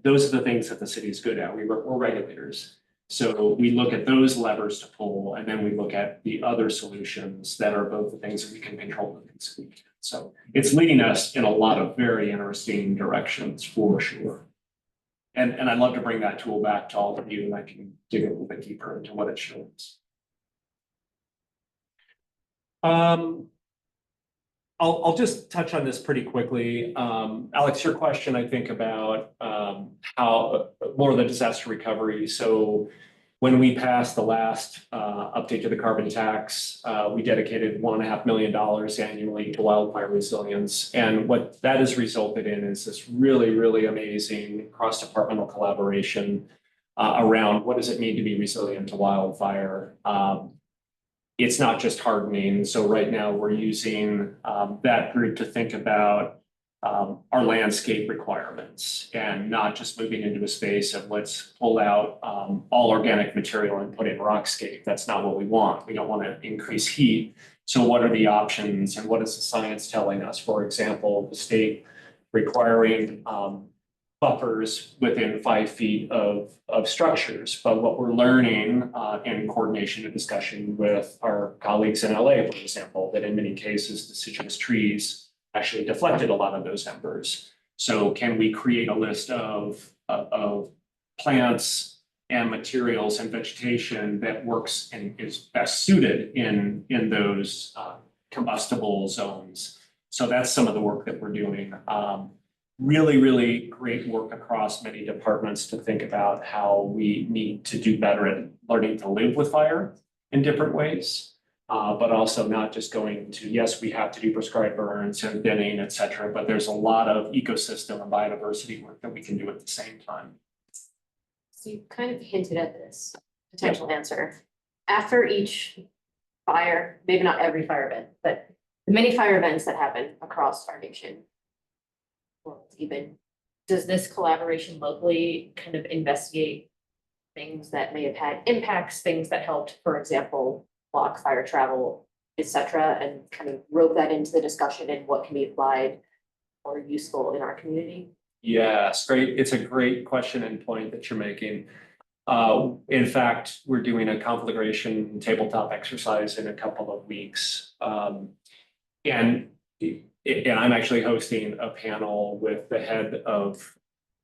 those are the things that the city is good at. We're regulators. So we look at those levers to pull, and then we look at the other solutions that are both the things that we can control and things that we can't. So it's leading us in a lot of very interesting directions for sure. And I'd love to bring that tool back to all of you, and I can dig a little bit deeper into what it shows. I'll just touch on this pretty quickly. Alex, your question, I think, about how more of the disaster recovery. So when we passed the last update to the carbon tax, we dedicated $1.5 million annually to wildfire resilience. And what that has resulted in is this really, really amazing cross-departmental collaboration around what does it mean to be resilient to wildfire. It's not just hardening. So right now we're using that group to think about our landscape requirements and not just moving into a space of let's pull out all organic material and put in rockscape. That's not what we want. We don't want to increase heat. So what are the options and what is the science telling us? For example, the state requiring buffers within 5 feet of structures. But what we're learning in coordination and discussion with our colleagues in LA, for example, that in many cases deciduous trees actually deflected a lot of those embers. So can we create a list of plants and materials and vegetation that works and is best suited in those combustible zones? So that's some of the work that we're doing. Really, really great work across many departments to think about how we need to do better at learning to live with fire in different ways. But also not just going to, yes, we have to do prescribed burns and binning, et cetera, but there's a lot of ecosystem and biodiversity work that we can do at the same time. So you kind of hinted at this potential answer. After each fire, maybe not every fire event, but the many fire events that happen across our nation, or even, does this collaboration locally kind of investigate things that may have had impacts, things that helped, for example, block fire travel, et cetera, and kind of rope that into the discussion and what can be applied or useful in our community? Yes, great. It's a great question and point that you're making. In fact, we're doing a conflagration tabletop exercise in a couple of weeks. And I'm actually hosting a panel with the head of,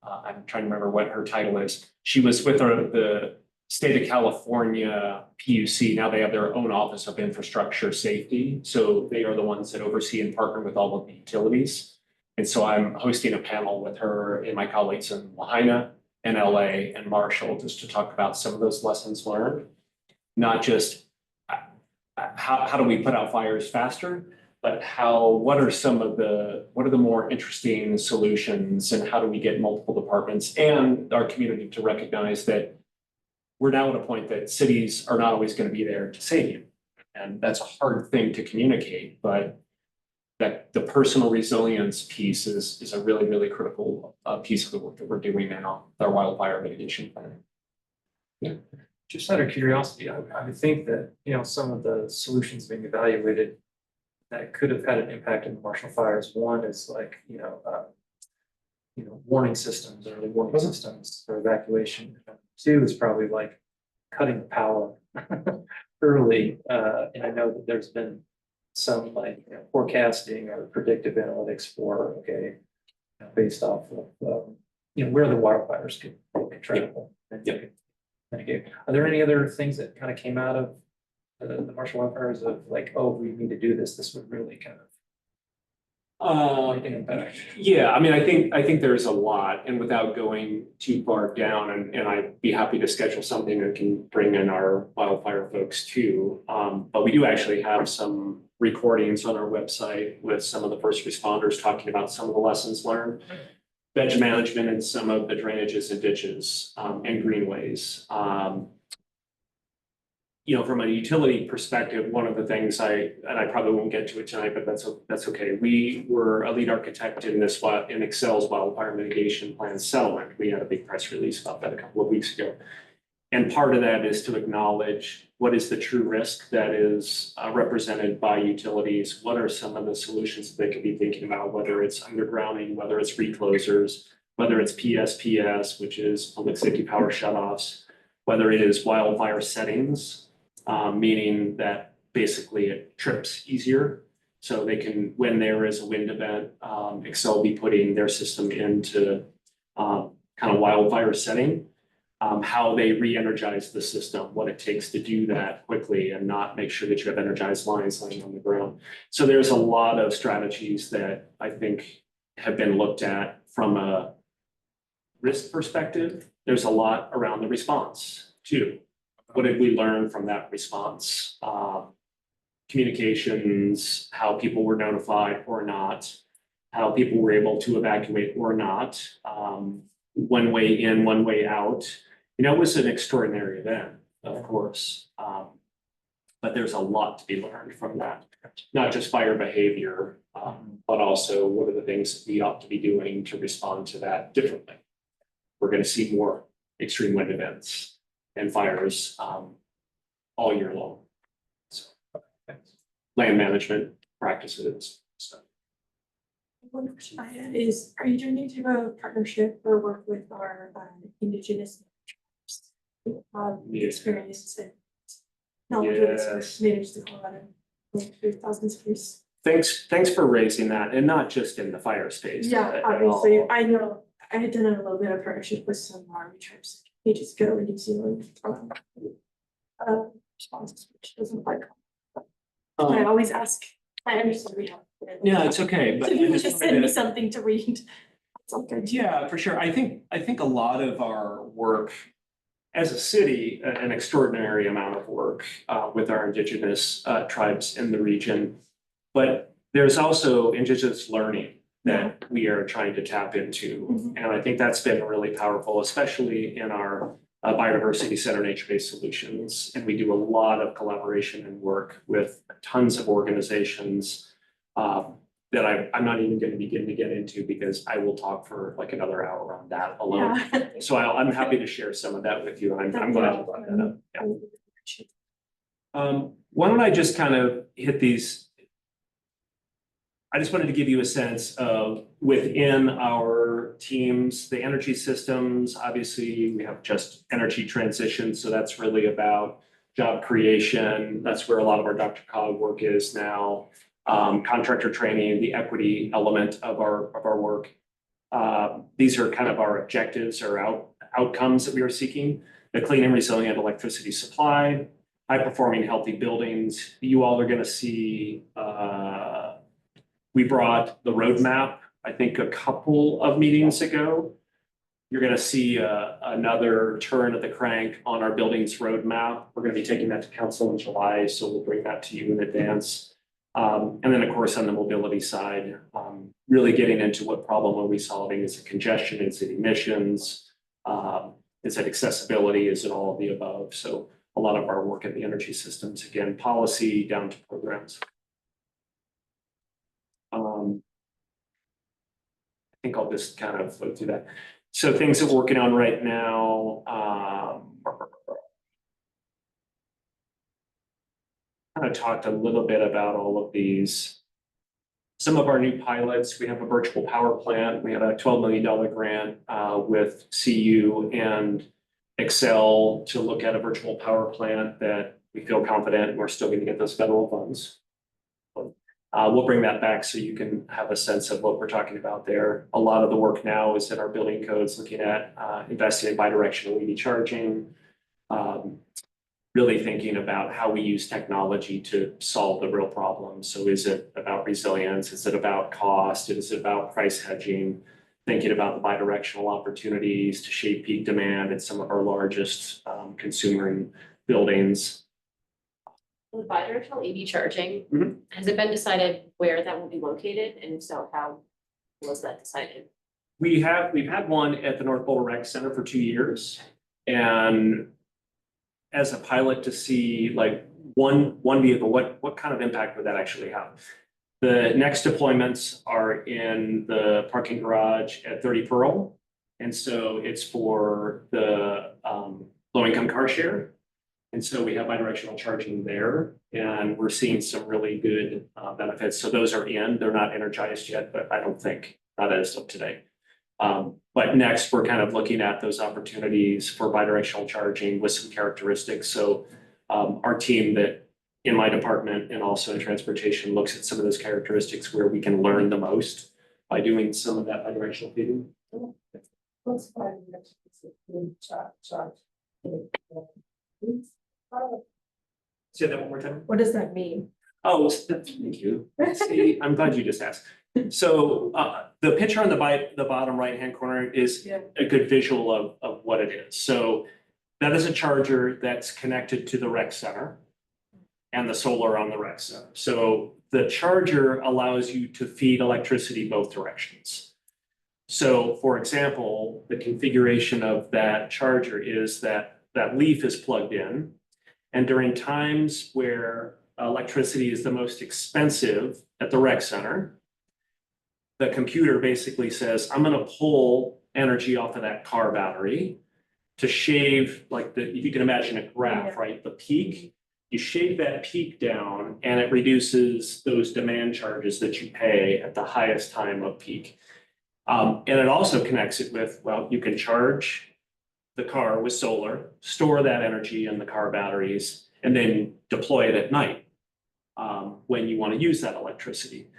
I'm trying to remember what her title is. She was with the State of California PUC. Now they have their own Office of Infrastructure Safety. So they are the ones that oversee and partner with all of the utilities. And so I'm hosting a panel with her and my colleagues in Lahaina and LA and Marshall just to talk about some of those lessons learned. Not just how do we put out fires faster, but what are the more interesting solutions and how do we get multiple departments and our community to recognize that we're now at a point that cities are not always going to be there to save you. And that's a hard thing to communicate, but that the personal resilience piece is a really, really critical piece of the work that we're doing now with our wildfire mitigation plan. Yeah. Just out of curiosity, I would think that, some of the solutions being evaluated that could have had an impact in the Marshall fires. One is like, warning systems, early warning systems for evacuation. Two is probably like cutting the power early. And I know that there's been some forecasting or predictive analytics for, based off of, where the wildfires could travel. Mitigate. Are there any other things that kind of came out of the Marshall wildfires of like, oh, we need to do this? This would really kind of Making it better. Yeah, I mean, I think there's a lot, and without going too far down, and I'd be happy to schedule something that can bring in our wildfire folks too. But we do actually have some recordings on our website with some of the first responders talking about some of the lessons learned. Veg management and some of the drainages and ditches, and greenways. You know, from a utility perspective, one of the things and I probably won't get to it tonight, but that's okay. We were a lead architect in in Excel's wildfire mitigation plan settlement. We had a big press release about that a couple of weeks ago. And part of that is to acknowledge what is the true risk that is represented by utilities. What are some of the solutions that they could be thinking about, whether it's undergrounding, whether it's reclosers, whether it's PSPS, which is public safety power shutoffs, whether it is wildfire settings, meaning that basically it trips easier. So they can, when there is a wind event, Excel will be putting their system into kind of wildfire setting. How they re-energize the system, what it takes to do that quickly and not make sure that you have energized lines laying on the ground. So there's a lot of strategies that I think have been looked at from a risk perspective. There's a lot around the response too. What did we learn from that response? Communications, how people were notified or not, how people were able to evacuate or not, one way in, one way out. You know, it was an extraordinary event, of course. But there's a lot to be learned from that, not just fire behavior, but also what are the things that we ought to be doing to respond to that differently. We're going to see more extreme wind events and fires all year long. So, land management practices, stuff. One question I had is, are you doing any type of partnership or work with our indigenous tribes who have Yeah. experience and knowledge of Yes. this manage the Colorado for thousands of years? Thanks for raising that, and not just in the fire space. Yeah, at obviously, all. I know, I had done a little bit of partnership with some Maori tribes ages ago in New Zealand. Responses, which doesn't quite come. I always ask, I understand we have. Yeah, it's okay, but So I you just just wanted send me to- something to read. It's okay. Yeah, for sure. I think a lot of our work as a city, an extraordinary amount of work with our indigenous tribes in the region. But there's also indigenous learning that we are trying to tap into. Mhm. And I think that's been really powerful, especially in our biodiversity center nature-based solutions. And we do a lot of collaboration and work with tons of organizations that I'm not even going to begin to get into because I will talk for like another hour on that alone. Yeah. So I'm happy to share some of that with you, and I'm glad you brought that up. Yeah. Why don't I just kind of hit these? I just wanted to give you a sense of within our teams, the energy systems, obviously we have just energy transition. So that's really about job creation. That's where a lot of our DRCOG work is now. Contractor training, the equity element of our work. These are kind of our objectives or outcomes that we are seeking. The clean and resilient electricity supply, high performing healthy buildings. You all are going to see, we brought the roadmap, I think a couple of meetings ago. You're going to see another turn of the crank on our buildings roadmap. We're going to be taking that to council in July, so we'll bring that to you in advance. And then, of course, on the mobility side, really getting into what problem are we solving? Is it congestion? Is it emissions? Is it accessibility? Is it all of the above? So a lot of our work in the energy systems, again, policy down to programs. I think I'll just kind of float through that. So things that we're working on right now. Kind of talked a little bit about all of these. Some of our new pilots, we have a virtual power plant. We had a $12 million grant with CU and Excel to look at a virtual power plant that we feel confident we're still going to get those federal funds. We'll bring that back so you can have a sense of what we're talking about there. A lot of the work now is in our building codes, looking at investing in bidirectional EV charging, really thinking about how we use technology to solve the real problem. So is it about resilience? Is it about cost? Is it about price hedging? Thinking about the bidirectional opportunities to shape peak demand at some of our largest consumer buildings. The bidirectional EV charging, Mhm. has it been decided where that will be located? And if so, how was that decided? We've had one at the North Boulder Rec Center for 2 years. And as a pilot to see like one vehicle, what kind of impact would that actually have? The next deployments are in the parking garage at 30 Pearl. And so it's for the low income car share. And so we have bidirectional charging there, and we're seeing some really good benefits. So those are in, they're not energized yet, but I don't think, not as of today. But next, we're kind of looking at those opportunities for bidirectional charging with some characteristics. So our team that in my department and also in transportation looks at some of those characteristics where we can learn the most by doing some of that bidirectional feeding. Say that one more time. What does that mean? Oh, thank you. See, I'm glad you just asked. So the picture on the bottom right-hand corner is Yeah. a good visual of what it is. So that is a charger that's connected to the rec center and the solar on the rec center. So the charger allows you to feed electricity both directions. So for example, the configuration of that charger is that that leaf is plugged in. And during times where electricity is the most expensive at the rec center, the computer basically says, I'm gonna pull energy off of that car battery to shave, like if you can imagine a graph, right? The peak, you shave that peak down and it reduces those demand charges that you pay at the highest time of peak. And it also connects it with, well, you can charge the car with solar, store that energy in the car batteries, and then deploy it at night when you want to use that electricity.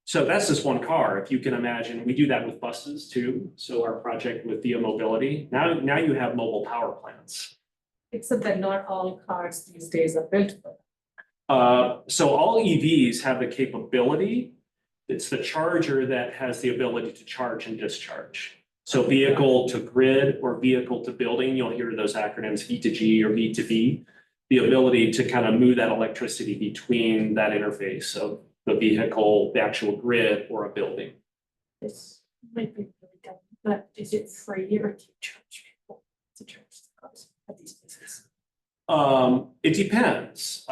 So that's just one car. If you can imagine, we do that with buses too. So our project with Via Mobility, now you have mobile power plants. Except that not all cars these days are built for that. So all EVs have the capability. It's the charger that has the ability to charge and discharge. So vehicle to grid or vehicle to building, you'll hear those acronyms V2G or V2V. The ability to kind of move that electricity between that interface of the vehicle, the actual grid, or a building. This might be really dumb, but is it free or do you charge people to charge the cars at these places? It depends.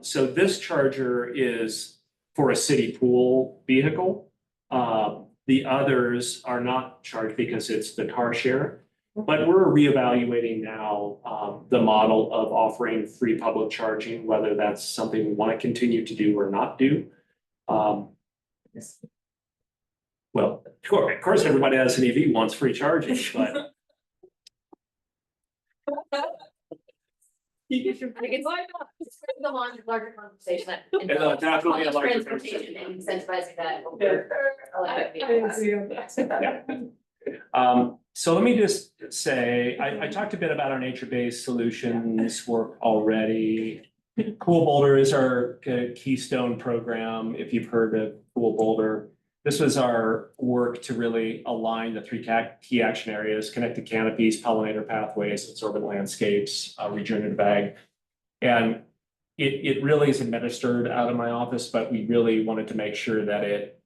So this charger is for a city pool vehicle. The others are not charged because it's the car share. But we're reevaluating now the model of offering free public charging, whether that's something we want to continue to do or not do. Well, of course, everybody has an EV wants free charging, but You get your. It's the larger conversation that. It's definitely a larger Transportation conversation. and incentivizing that over electric vehicles. So let me just say, I talked a bit about our nature-based solutions work already. Cool Boulder is our keystone program, if you've heard of Cool Boulder. This was our work to really align the three key action areas: connected canopies, pollinator pathways, absorbent landscapes, regenerative ag. And it really is administered out of my office, but we really wanted to make sure that it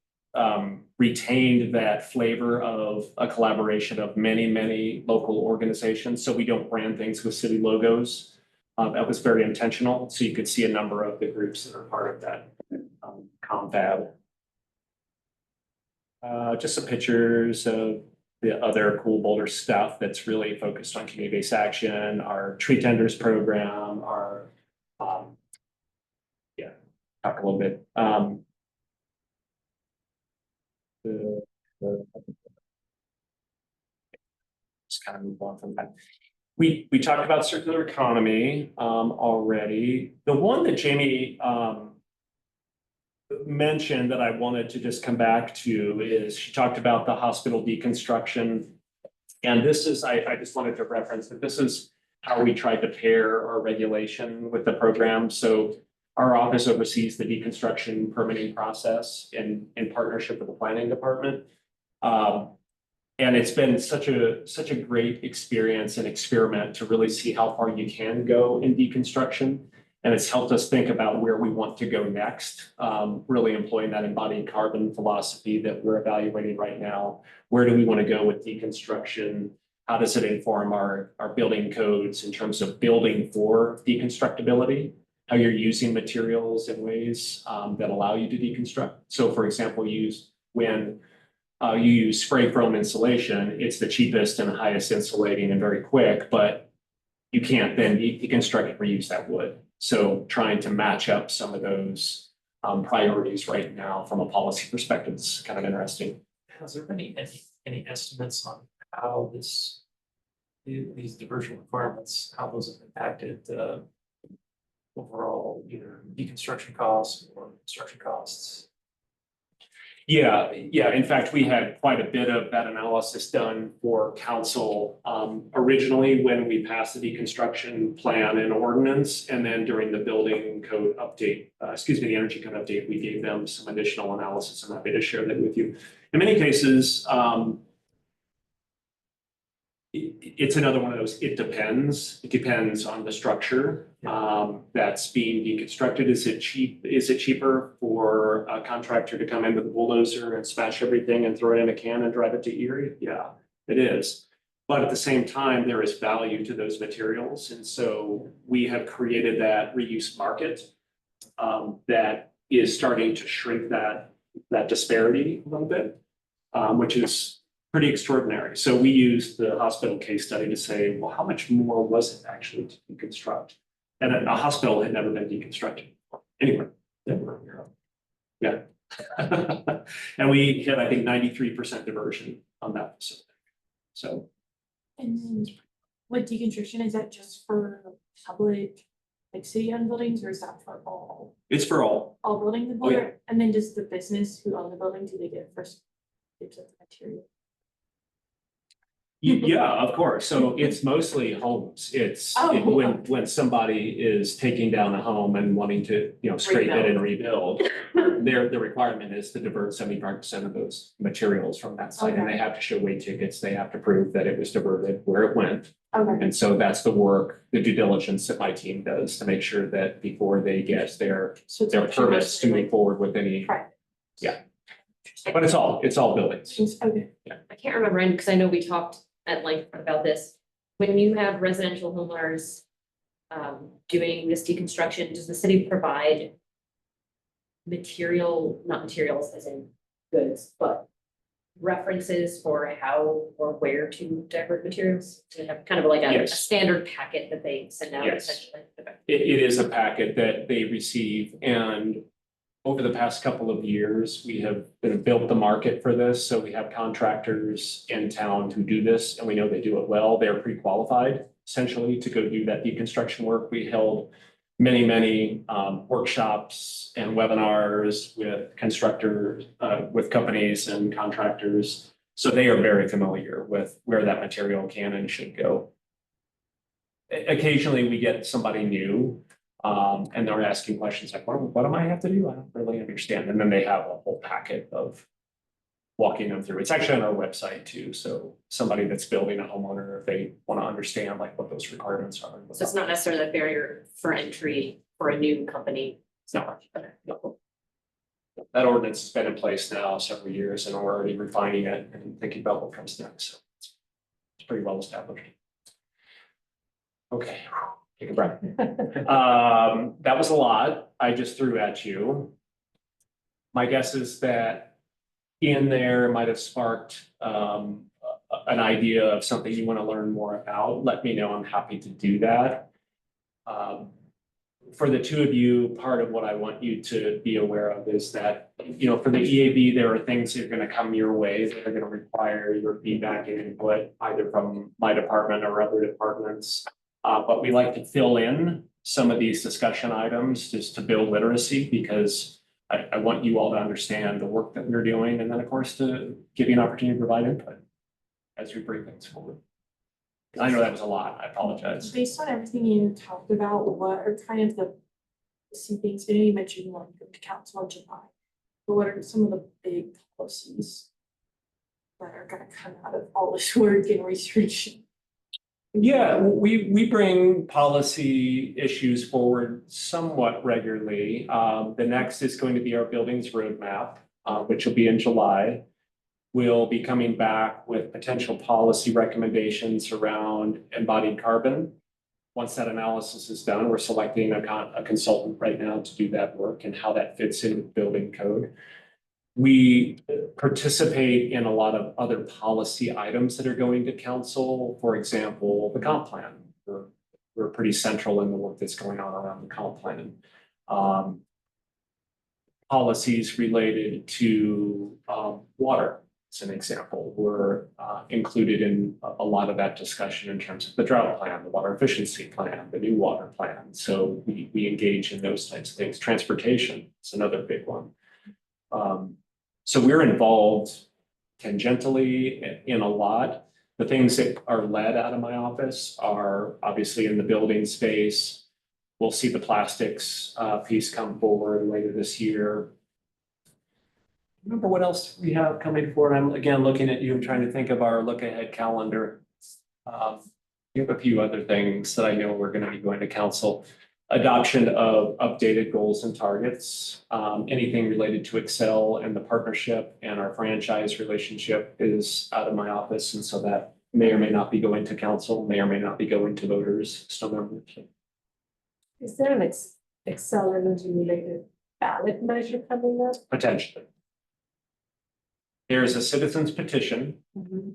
retained that flavor of a collaboration of many local organizations. So we don't brand things with city logos. That was very intentional. So you could see a number of the groups that are part of that confab. Just some pictures of the other Cool Boulder stuff that's really focused on community-based action, our tree tenders program, our, talk a little bit. Just kind of move on from that. We talked about circular economy already. The one that Jamie mentioned that I wanted to just come back to is she talked about the hospital deconstruction. And this is, I just wanted to reference that this is how we tried to pair our regulation with the program. So our office oversees the deconstruction permitting process in partnership with the planning department. And it's been such a great experience and experiment to really see how far you can go in deconstruction. And it's helped us think about where we want to go next, really employing that embodied carbon philosophy that we're evaluating right now. Where do we want to go with deconstruction? How does it inform our building codes in terms of building for deconstructibility? How you're using materials in ways that allow you to deconstruct. So for example, when you use spray foam insulation, it's the cheapest and highest insulating and very quick, but you can't then deconstruct and reuse that wood. So trying to match up some of those priorities right now from a policy perspective is kind of interesting. Has there been any estimates on how these diversion requirements, how those have impacted overall either deconstruction costs or construction costs? Yeah. In fact, we had quite a bit of that analysis done for council originally when we passed the deconstruction plan and ordinance. And then during the building code update, the energy code update, we gave them some additional analysis. I'm happy to share that with you. In many cases, it's another one of those, it depends. It depends on the structure that's being deconstructed. Is it cheaper for a contractor to come in with a bulldozer and smash everything and throw it in a can and drive it to Erie? Yeah, it is. But at the same time, there is value to those materials. And so we have created that reuse market that is starting to shrink that disparity a little bit, which is pretty extraordinary. So we used the hospital case study to say, well, how much more was it actually to deconstruct? And a hospital had never been deconstructed anywhere that we're aware of. Yeah. And we hit, I think, 93% diversion on that facility. So. And then with deconstruction, is that just for public, like city-owned buildings, or is that for all It's for all. buildings in Oh, yeah. Boulder? And then does the business who own the building, do they get first dibs of the material? Yeah, of course. So it's mostly homes. It's Oh, when somebody is taking down a home and wanting to, scrape it and rebuild. The requirement is to divert 75% of those materials from that site, and they have to show weight tickets. They have to prove that it was diverted, where it went. Okay, And so that's the work, the due diligence that my team does to make sure that before they get their so it's permits to mostly, move forward with any, private. Yeah. but it's all buildings. Okay, I can't remember, and because I know we talked at length about this. When you have residential homeowners doing this deconstruction, does the city provide not materials as in goods, but references for how or where to divert materials? To have kind of like a Yes. standard packet that they send out Yes. essentially? Okay. It is a packet that they receive, and over the past couple of years, we have built the market for this. So we have contractors in town who do this, and we know they do it well. They're pre-qualified essentially to go do that deconstruction work. We held many workshops and webinars with constructors, with companies and contractors. So they are very familiar with where that material can and should go. Occasionally, we get somebody new. And they're asking questions like, what do I have to do? I don't really understand. And then they have a whole packet of walking them through. It's actually on our website too. So somebody that's building a homeowner, if they want to understand like what those requirements are. So it's not necessarily a barrier for entry for a new company. It's not. Okay. No. That ordinance has been in place now several years, and we're already refining it and thinking about what comes next. So it's pretty well established. Okay. Take a breath. That was a lot I just threw at you. My guess is that in there might have sparked an idea of something you want to learn more about. Let me know. I'm happy to do that. For the two of you, part of what I want you to be aware of is that, for the EAB, there are things that are going to come your way that are going to require your feedback and input, either from my department or other departments. But we like to fill in some of these discussion items just to build literacy, because I want you all to understand the work that we're doing, and then of course to give you an opportunity to provide input as we bring things forward. I know that was a lot, I apologize. Based on everything you talked about, what are kind of the see things, I know you mentioned you want to go to council in July, but what are some of the big policies that are gonna come out of all this work and research? Yeah, we bring policy issues forward somewhat regularly. The next is going to be our buildings roadmap, which will be in July. We'll be coming back with potential policy recommendations around embodied carbon. Once that analysis is done, we're selecting a consultant right now to do that work and how that fits in with building code. We participate in a lot of other policy items that are going to council. For example, the comp plan. We're pretty central in the work that's going on around the comp plan. Policies related to water, as an example, were included in a lot of that discussion in terms of the drought plan, the water efficiency plan, the new water plan. So we engage in those types of things. Transportation is another big one. So we're involved tangentially in a lot. The things that are led out of my office are obviously in the building space. We'll see the plastics piece come forward later this year. Remember what else we have coming forward? I'm again looking at you, I'm trying to think of our look ahead calendar. We have a few other things that I know we're going to be going to council. Adoption of updated goals and targets. Anything related to Excel and the partnership and our franchise relationship is out of my office. And so that may or may not be going to council, may or may not be going to voters, still members. Is there an Excel energy related ballot measure coming up? Potentially. There's a citizens petition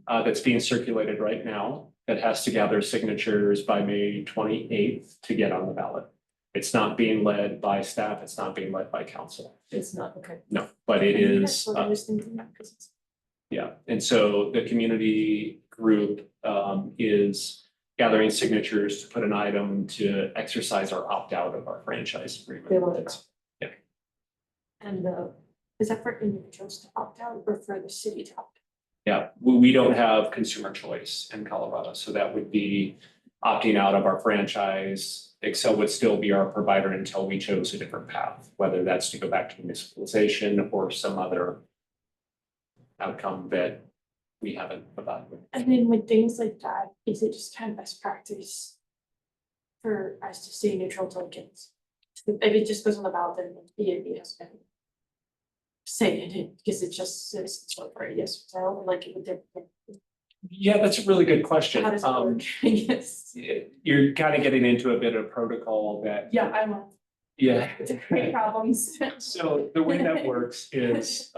that's being circulated right now that has to gather signatures by May 28th to get on the ballot. It's not being led by staff, it's not being led by council. It's not, okay. No, but it is. That's what I was thinking of, 'cause it's- Yeah, and so the community group is gathering signatures to put an item to exercise or opt out of our franchise agreement. They want it. It's- Yeah. And is that for individuals to opt out or for the city to opt? Yeah, we don't have consumer choice in Colorado, so that would be opting out of our franchise. Excel would still be our provider until we chose a different path, whether that's to go back to municipalization or some other outcome that we haven't evaluated. And then with things like that, is it just kind of best practice for us to stay neutral till it gets? If it just goes on the ballot, then the EAB has been saying it, because it's just citizens vote for it, yes, or no, like it would. Yeah, that's a really good question. How does it work? Yes. You're kind of getting into a bit of protocol that. Yeah, I want Yeah. to create problems. So the way that works is,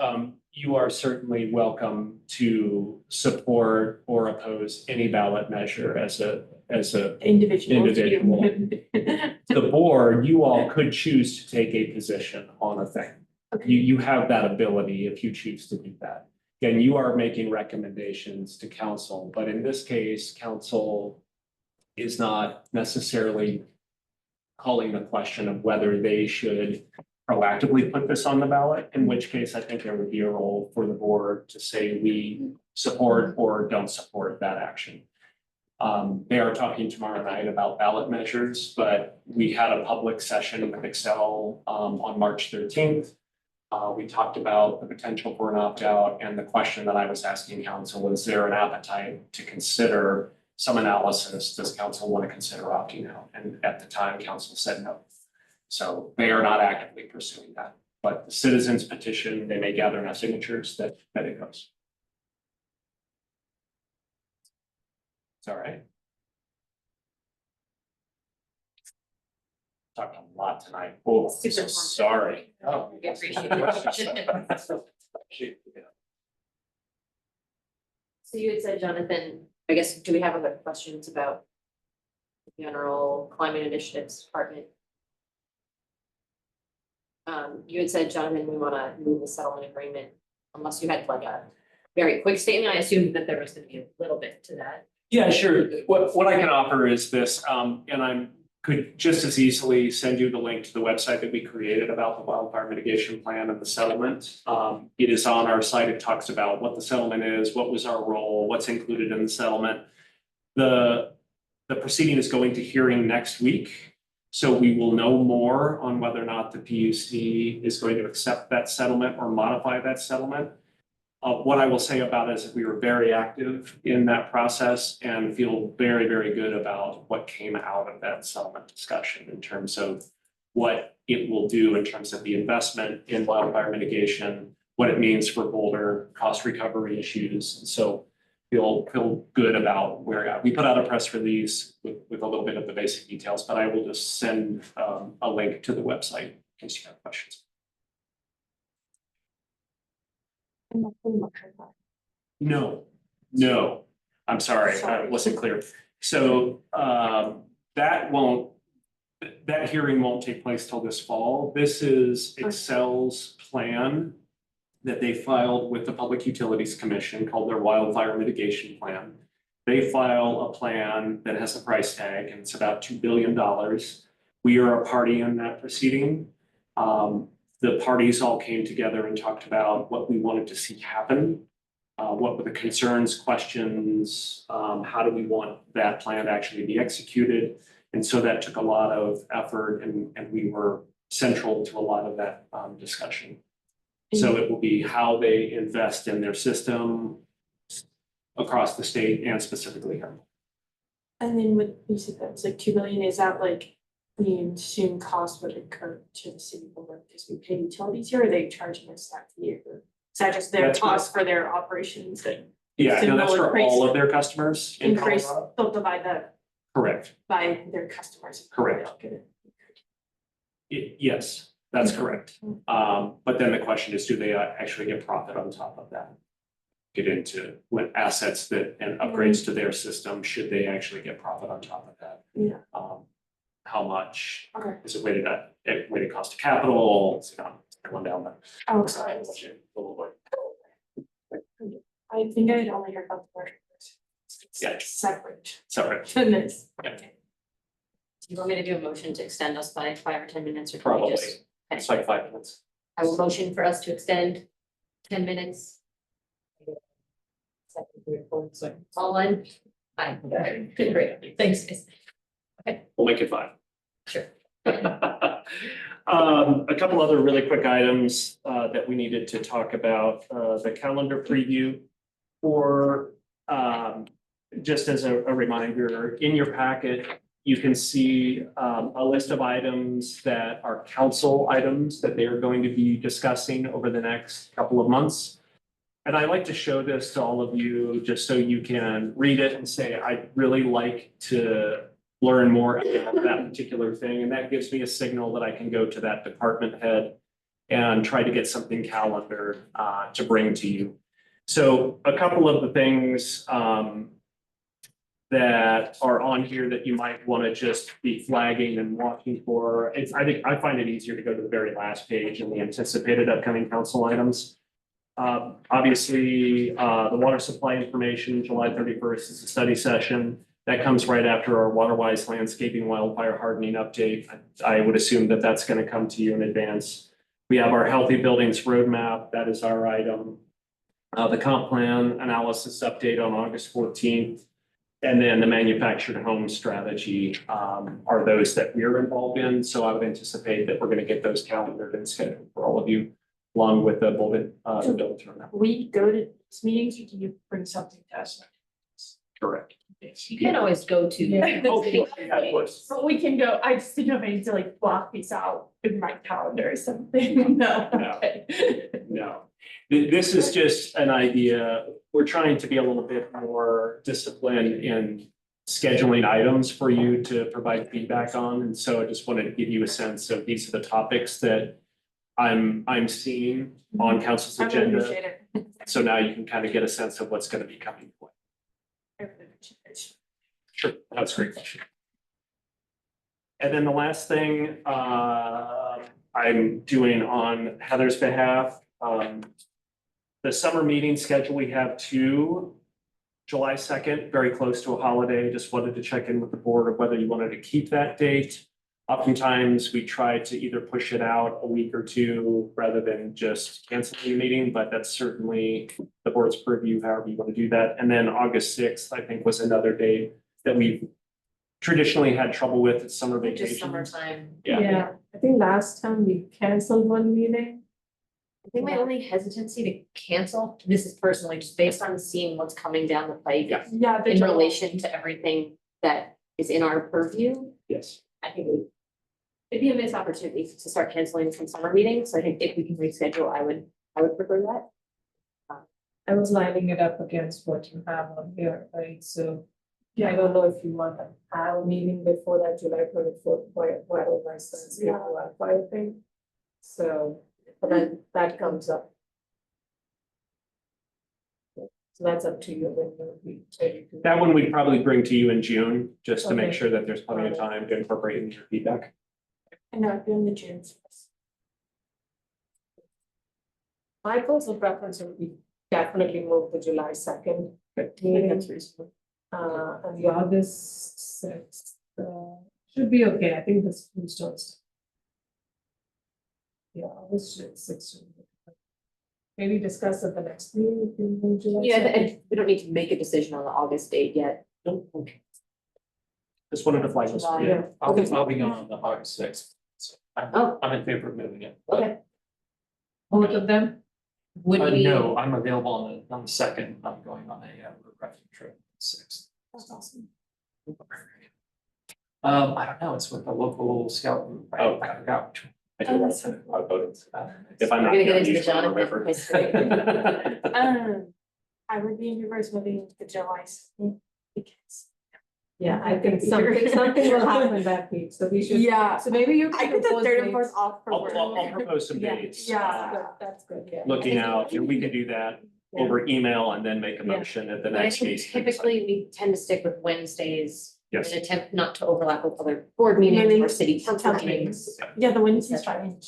you are certainly welcome to support or oppose any ballot measure as a Individual. the board, you all could choose to take a position on a thing. Okay. You have that ability if you choose to do that. Again, you are making recommendations to council, but in this case, council is not necessarily calling the question of whether they should proactively put this on the ballot, in which case I think there would be a role for the board to say we support or don't support that action. They are talking tomorrow night about ballot measures, but we had a public session with Excel on March 13th. We talked about the potential for an opt-out, and the question that I was asking council, is there an appetite to consider some analysis? Does council want to consider opting out? And at the time, council said no. So they are not actively pursuing that, but the citizens petition, they may gather enough signatures that it goes. It's all right. Talked a lot tonight. Oh, I'm Super so informative. sorry. Oh. We appreciate it. So you had said, Jonathan, I guess, do we have other questions about the general climate initiatives department? You had said, Jonathan, we want to move the settlement agreement, unless you had like a very quick statement. I assumed that there was going to be a little bit to that. Yeah, sure. What I can offer is this, and I could just as easily send you the link to the website that we created about the wildfire mitigation plan and the settlement. It is on our site. It talks about what the settlement is, what was our role, what's included in the settlement. The proceeding is going to hearing next week. So we will know more on whether or not the PUC is going to accept that settlement or modify that settlement. What I will say about it is we were very active in that process and feel very, very good about what came out of that settlement discussion in terms of what it will do in terms of the investment in wildfire mitigation, what it means for Boulder, cost recovery issues. And so feel good about where we're at. We put out a press release with a little bit of the basic details, but I will just send a link to the website in case you have questions. No, I'm sorry, I wasn't clear. So that hearing won't take place till this fall. This is Excel's plan that they filed with the Public Utilities Commission called their Wildfire Mitigation Plan. They file a plan that has a price tag and it's about $2 billion. We are a party in that proceeding. The parties all came together and talked about what we wanted to see happen. What were the concerns, questions, how do we want that plan to actually be executed? And so that took a lot of effort and we were central to a lot of that discussion. So it will be how they invest in their system across the state and specifically here. And then what you said, that's like 2 billion, is that like the assumed cost would incur to the city of Boulder because we pay utilities here, or are they charging us that fee? Or is that just their That's cost for their operations that Yeah, no, that's So for they'll all of their customers in increase, Colorado. they'll divide that Correct. by their customers? Correct. They'll get it. Yes, that's correct. But then the question is, do they actually get profit on top of that? Get into what assets that and upgrades to their system, should they actually get profit on top of that? Yeah. How much Okay. is it weighted cost of capital? It's going down the Oh, side. sorry. A little bit. I think I had only heard about the word. It's Yeah. like separate Separate. than this. Yeah. Okay. Do you want me to do a motion to extend us by 5 or 10 minutes or? can we Probably. just- It's like 5 minutes. I will motion for us to extend 10 minutes. Second, third, fourth, so all in? Aye. Great, thanks, guys. We'll make it 5. Sure. A couple other really quick items that we needed to talk about, the calendar preview for just as a reminder, in your packet, you can see a list of items that are council items that they are going to be discussing over the next couple of months. And I like to show this to all of you just so you can read it and say, I'd really like to learn more about that particular thing. And that gives me a signal that I can go to that department head and try to get something calendar to bring to you. So a couple of the things that are on here that you might want to just be flagging and watching for. I find it easier to go to the very last page in the anticipated upcoming council items. Obviously, the water supply information, July 31st is a study session. That comes right after our WaterWise landscaping wildfire hardening update. I would assume that that's going to come to you in advance. We have our healthy buildings roadmap. That is our item. The comp plan analysis update on August 14th. And then the manufactured home strategy are those that we're involved in. So I would anticipate that we're going to get those calendared and scheduled for all of you, along with the building roadmap. We go to these meetings, or do you bring something to us? Correct. You can always go to. Yeah. Okay, yeah, of course. So we can go, I just didn't know if I need to like block these out in my calendar or something. No. No. Okay. No, this is just an idea. We're trying to be a little bit more disciplined in scheduling items for you to provide feedback on. And so I just wanted to give you a sense of these are the topics that I'm seeing on council's I really agenda. appreciate it. So now you can kind of get a sense of what's going to be coming. I really appreciate it. Sure, that's a great question. And then the last thing I'm doing on Heather's behalf, the summer meeting schedule, we have 2, July 2nd, very close to a holiday. Just wanted to check in with the board of whether you wanted to keep that date. Oftentimes, we try to either push it out a week or 2 rather than just canceling the meeting, but that's certainly the board's purview, however you want to do that. And then August 6th, I think, was another date that we've traditionally had trouble with is summer Just vacation. summertime. Yeah. I think last time we canceled one meeting. I think my only hesitancy to cancel, this is personally just based on seeing what's coming down the pike. Yeah. Yeah. In relation to everything that is in our purview, Yes. I think it'd be a missed opportunity to start canceling some summer meetings. So I think if we can reschedule, I would prefer that. I was lining it up against what you have on here, right? So I don't know if you want to have a meeting before that July 24th, while my son's getting Wi-Fi thing. So, but then that comes up. So that's up to you when you'll be ready to. That one we'd probably bring to you in June, just to make Okay. sure that there's plenty of time to incorporate in your feedback. And I've been the June. My personal preference would be definitely move the July 2nd I think meeting. that's reasonable. And the August 6th, should be okay, I think this school starts. Yeah, August 6th. Maybe discuss at the next meeting, if you move July Yeah, 2nd. and we don't need to make a decision on the August date yet. Just wanted to flag this. July. Yeah. I'll be gone on the August 6th. So Oh. I'm in favor of moving it. Okay. Both of them? Would we? No, I'm available on the 2nd. I'm going on a reflecting trip, 6th. That's awesome. I don't know, it's with a local scout group. I forgot which one. I do want to, I'll vote it. If I'm We're not gonna here, get into the usually I'll Jonathan remember. history. I would be in reverse moving the July 2nd because. Yeah, I think Sure. something will happen that week, so we should. Yeah. So maybe you I can did the propose third and fourth dates. off for work. I'll propose some Yeah, dates. yeah. That's good, yeah. Looking out, and we could do that Yeah. over email and then make a Yeah. motion at the But I next think meeting. typically we tend to stick with Wednesdays. In Yes. an attempt not to overlap with other board meetings or city council meetings. Yeah, the Wednesday's fine.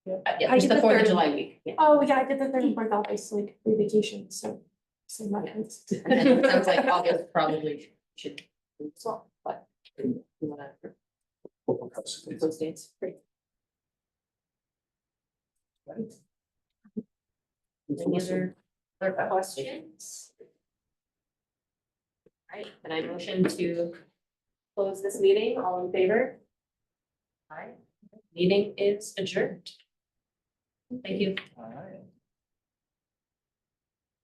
Yeah, I just did the the 4th of third. July week. Yeah. Oh, yeah, I did the third and fourth off, I still like free vacation, so. So my hands. And then it sounds like August probably should, as well, but you wanna We'll propose some dates. propose dates? Great. Any other questions? All right, then I motion to close this meeting. All in favor? Aye. Meeting is adjourned. Thank you. All right.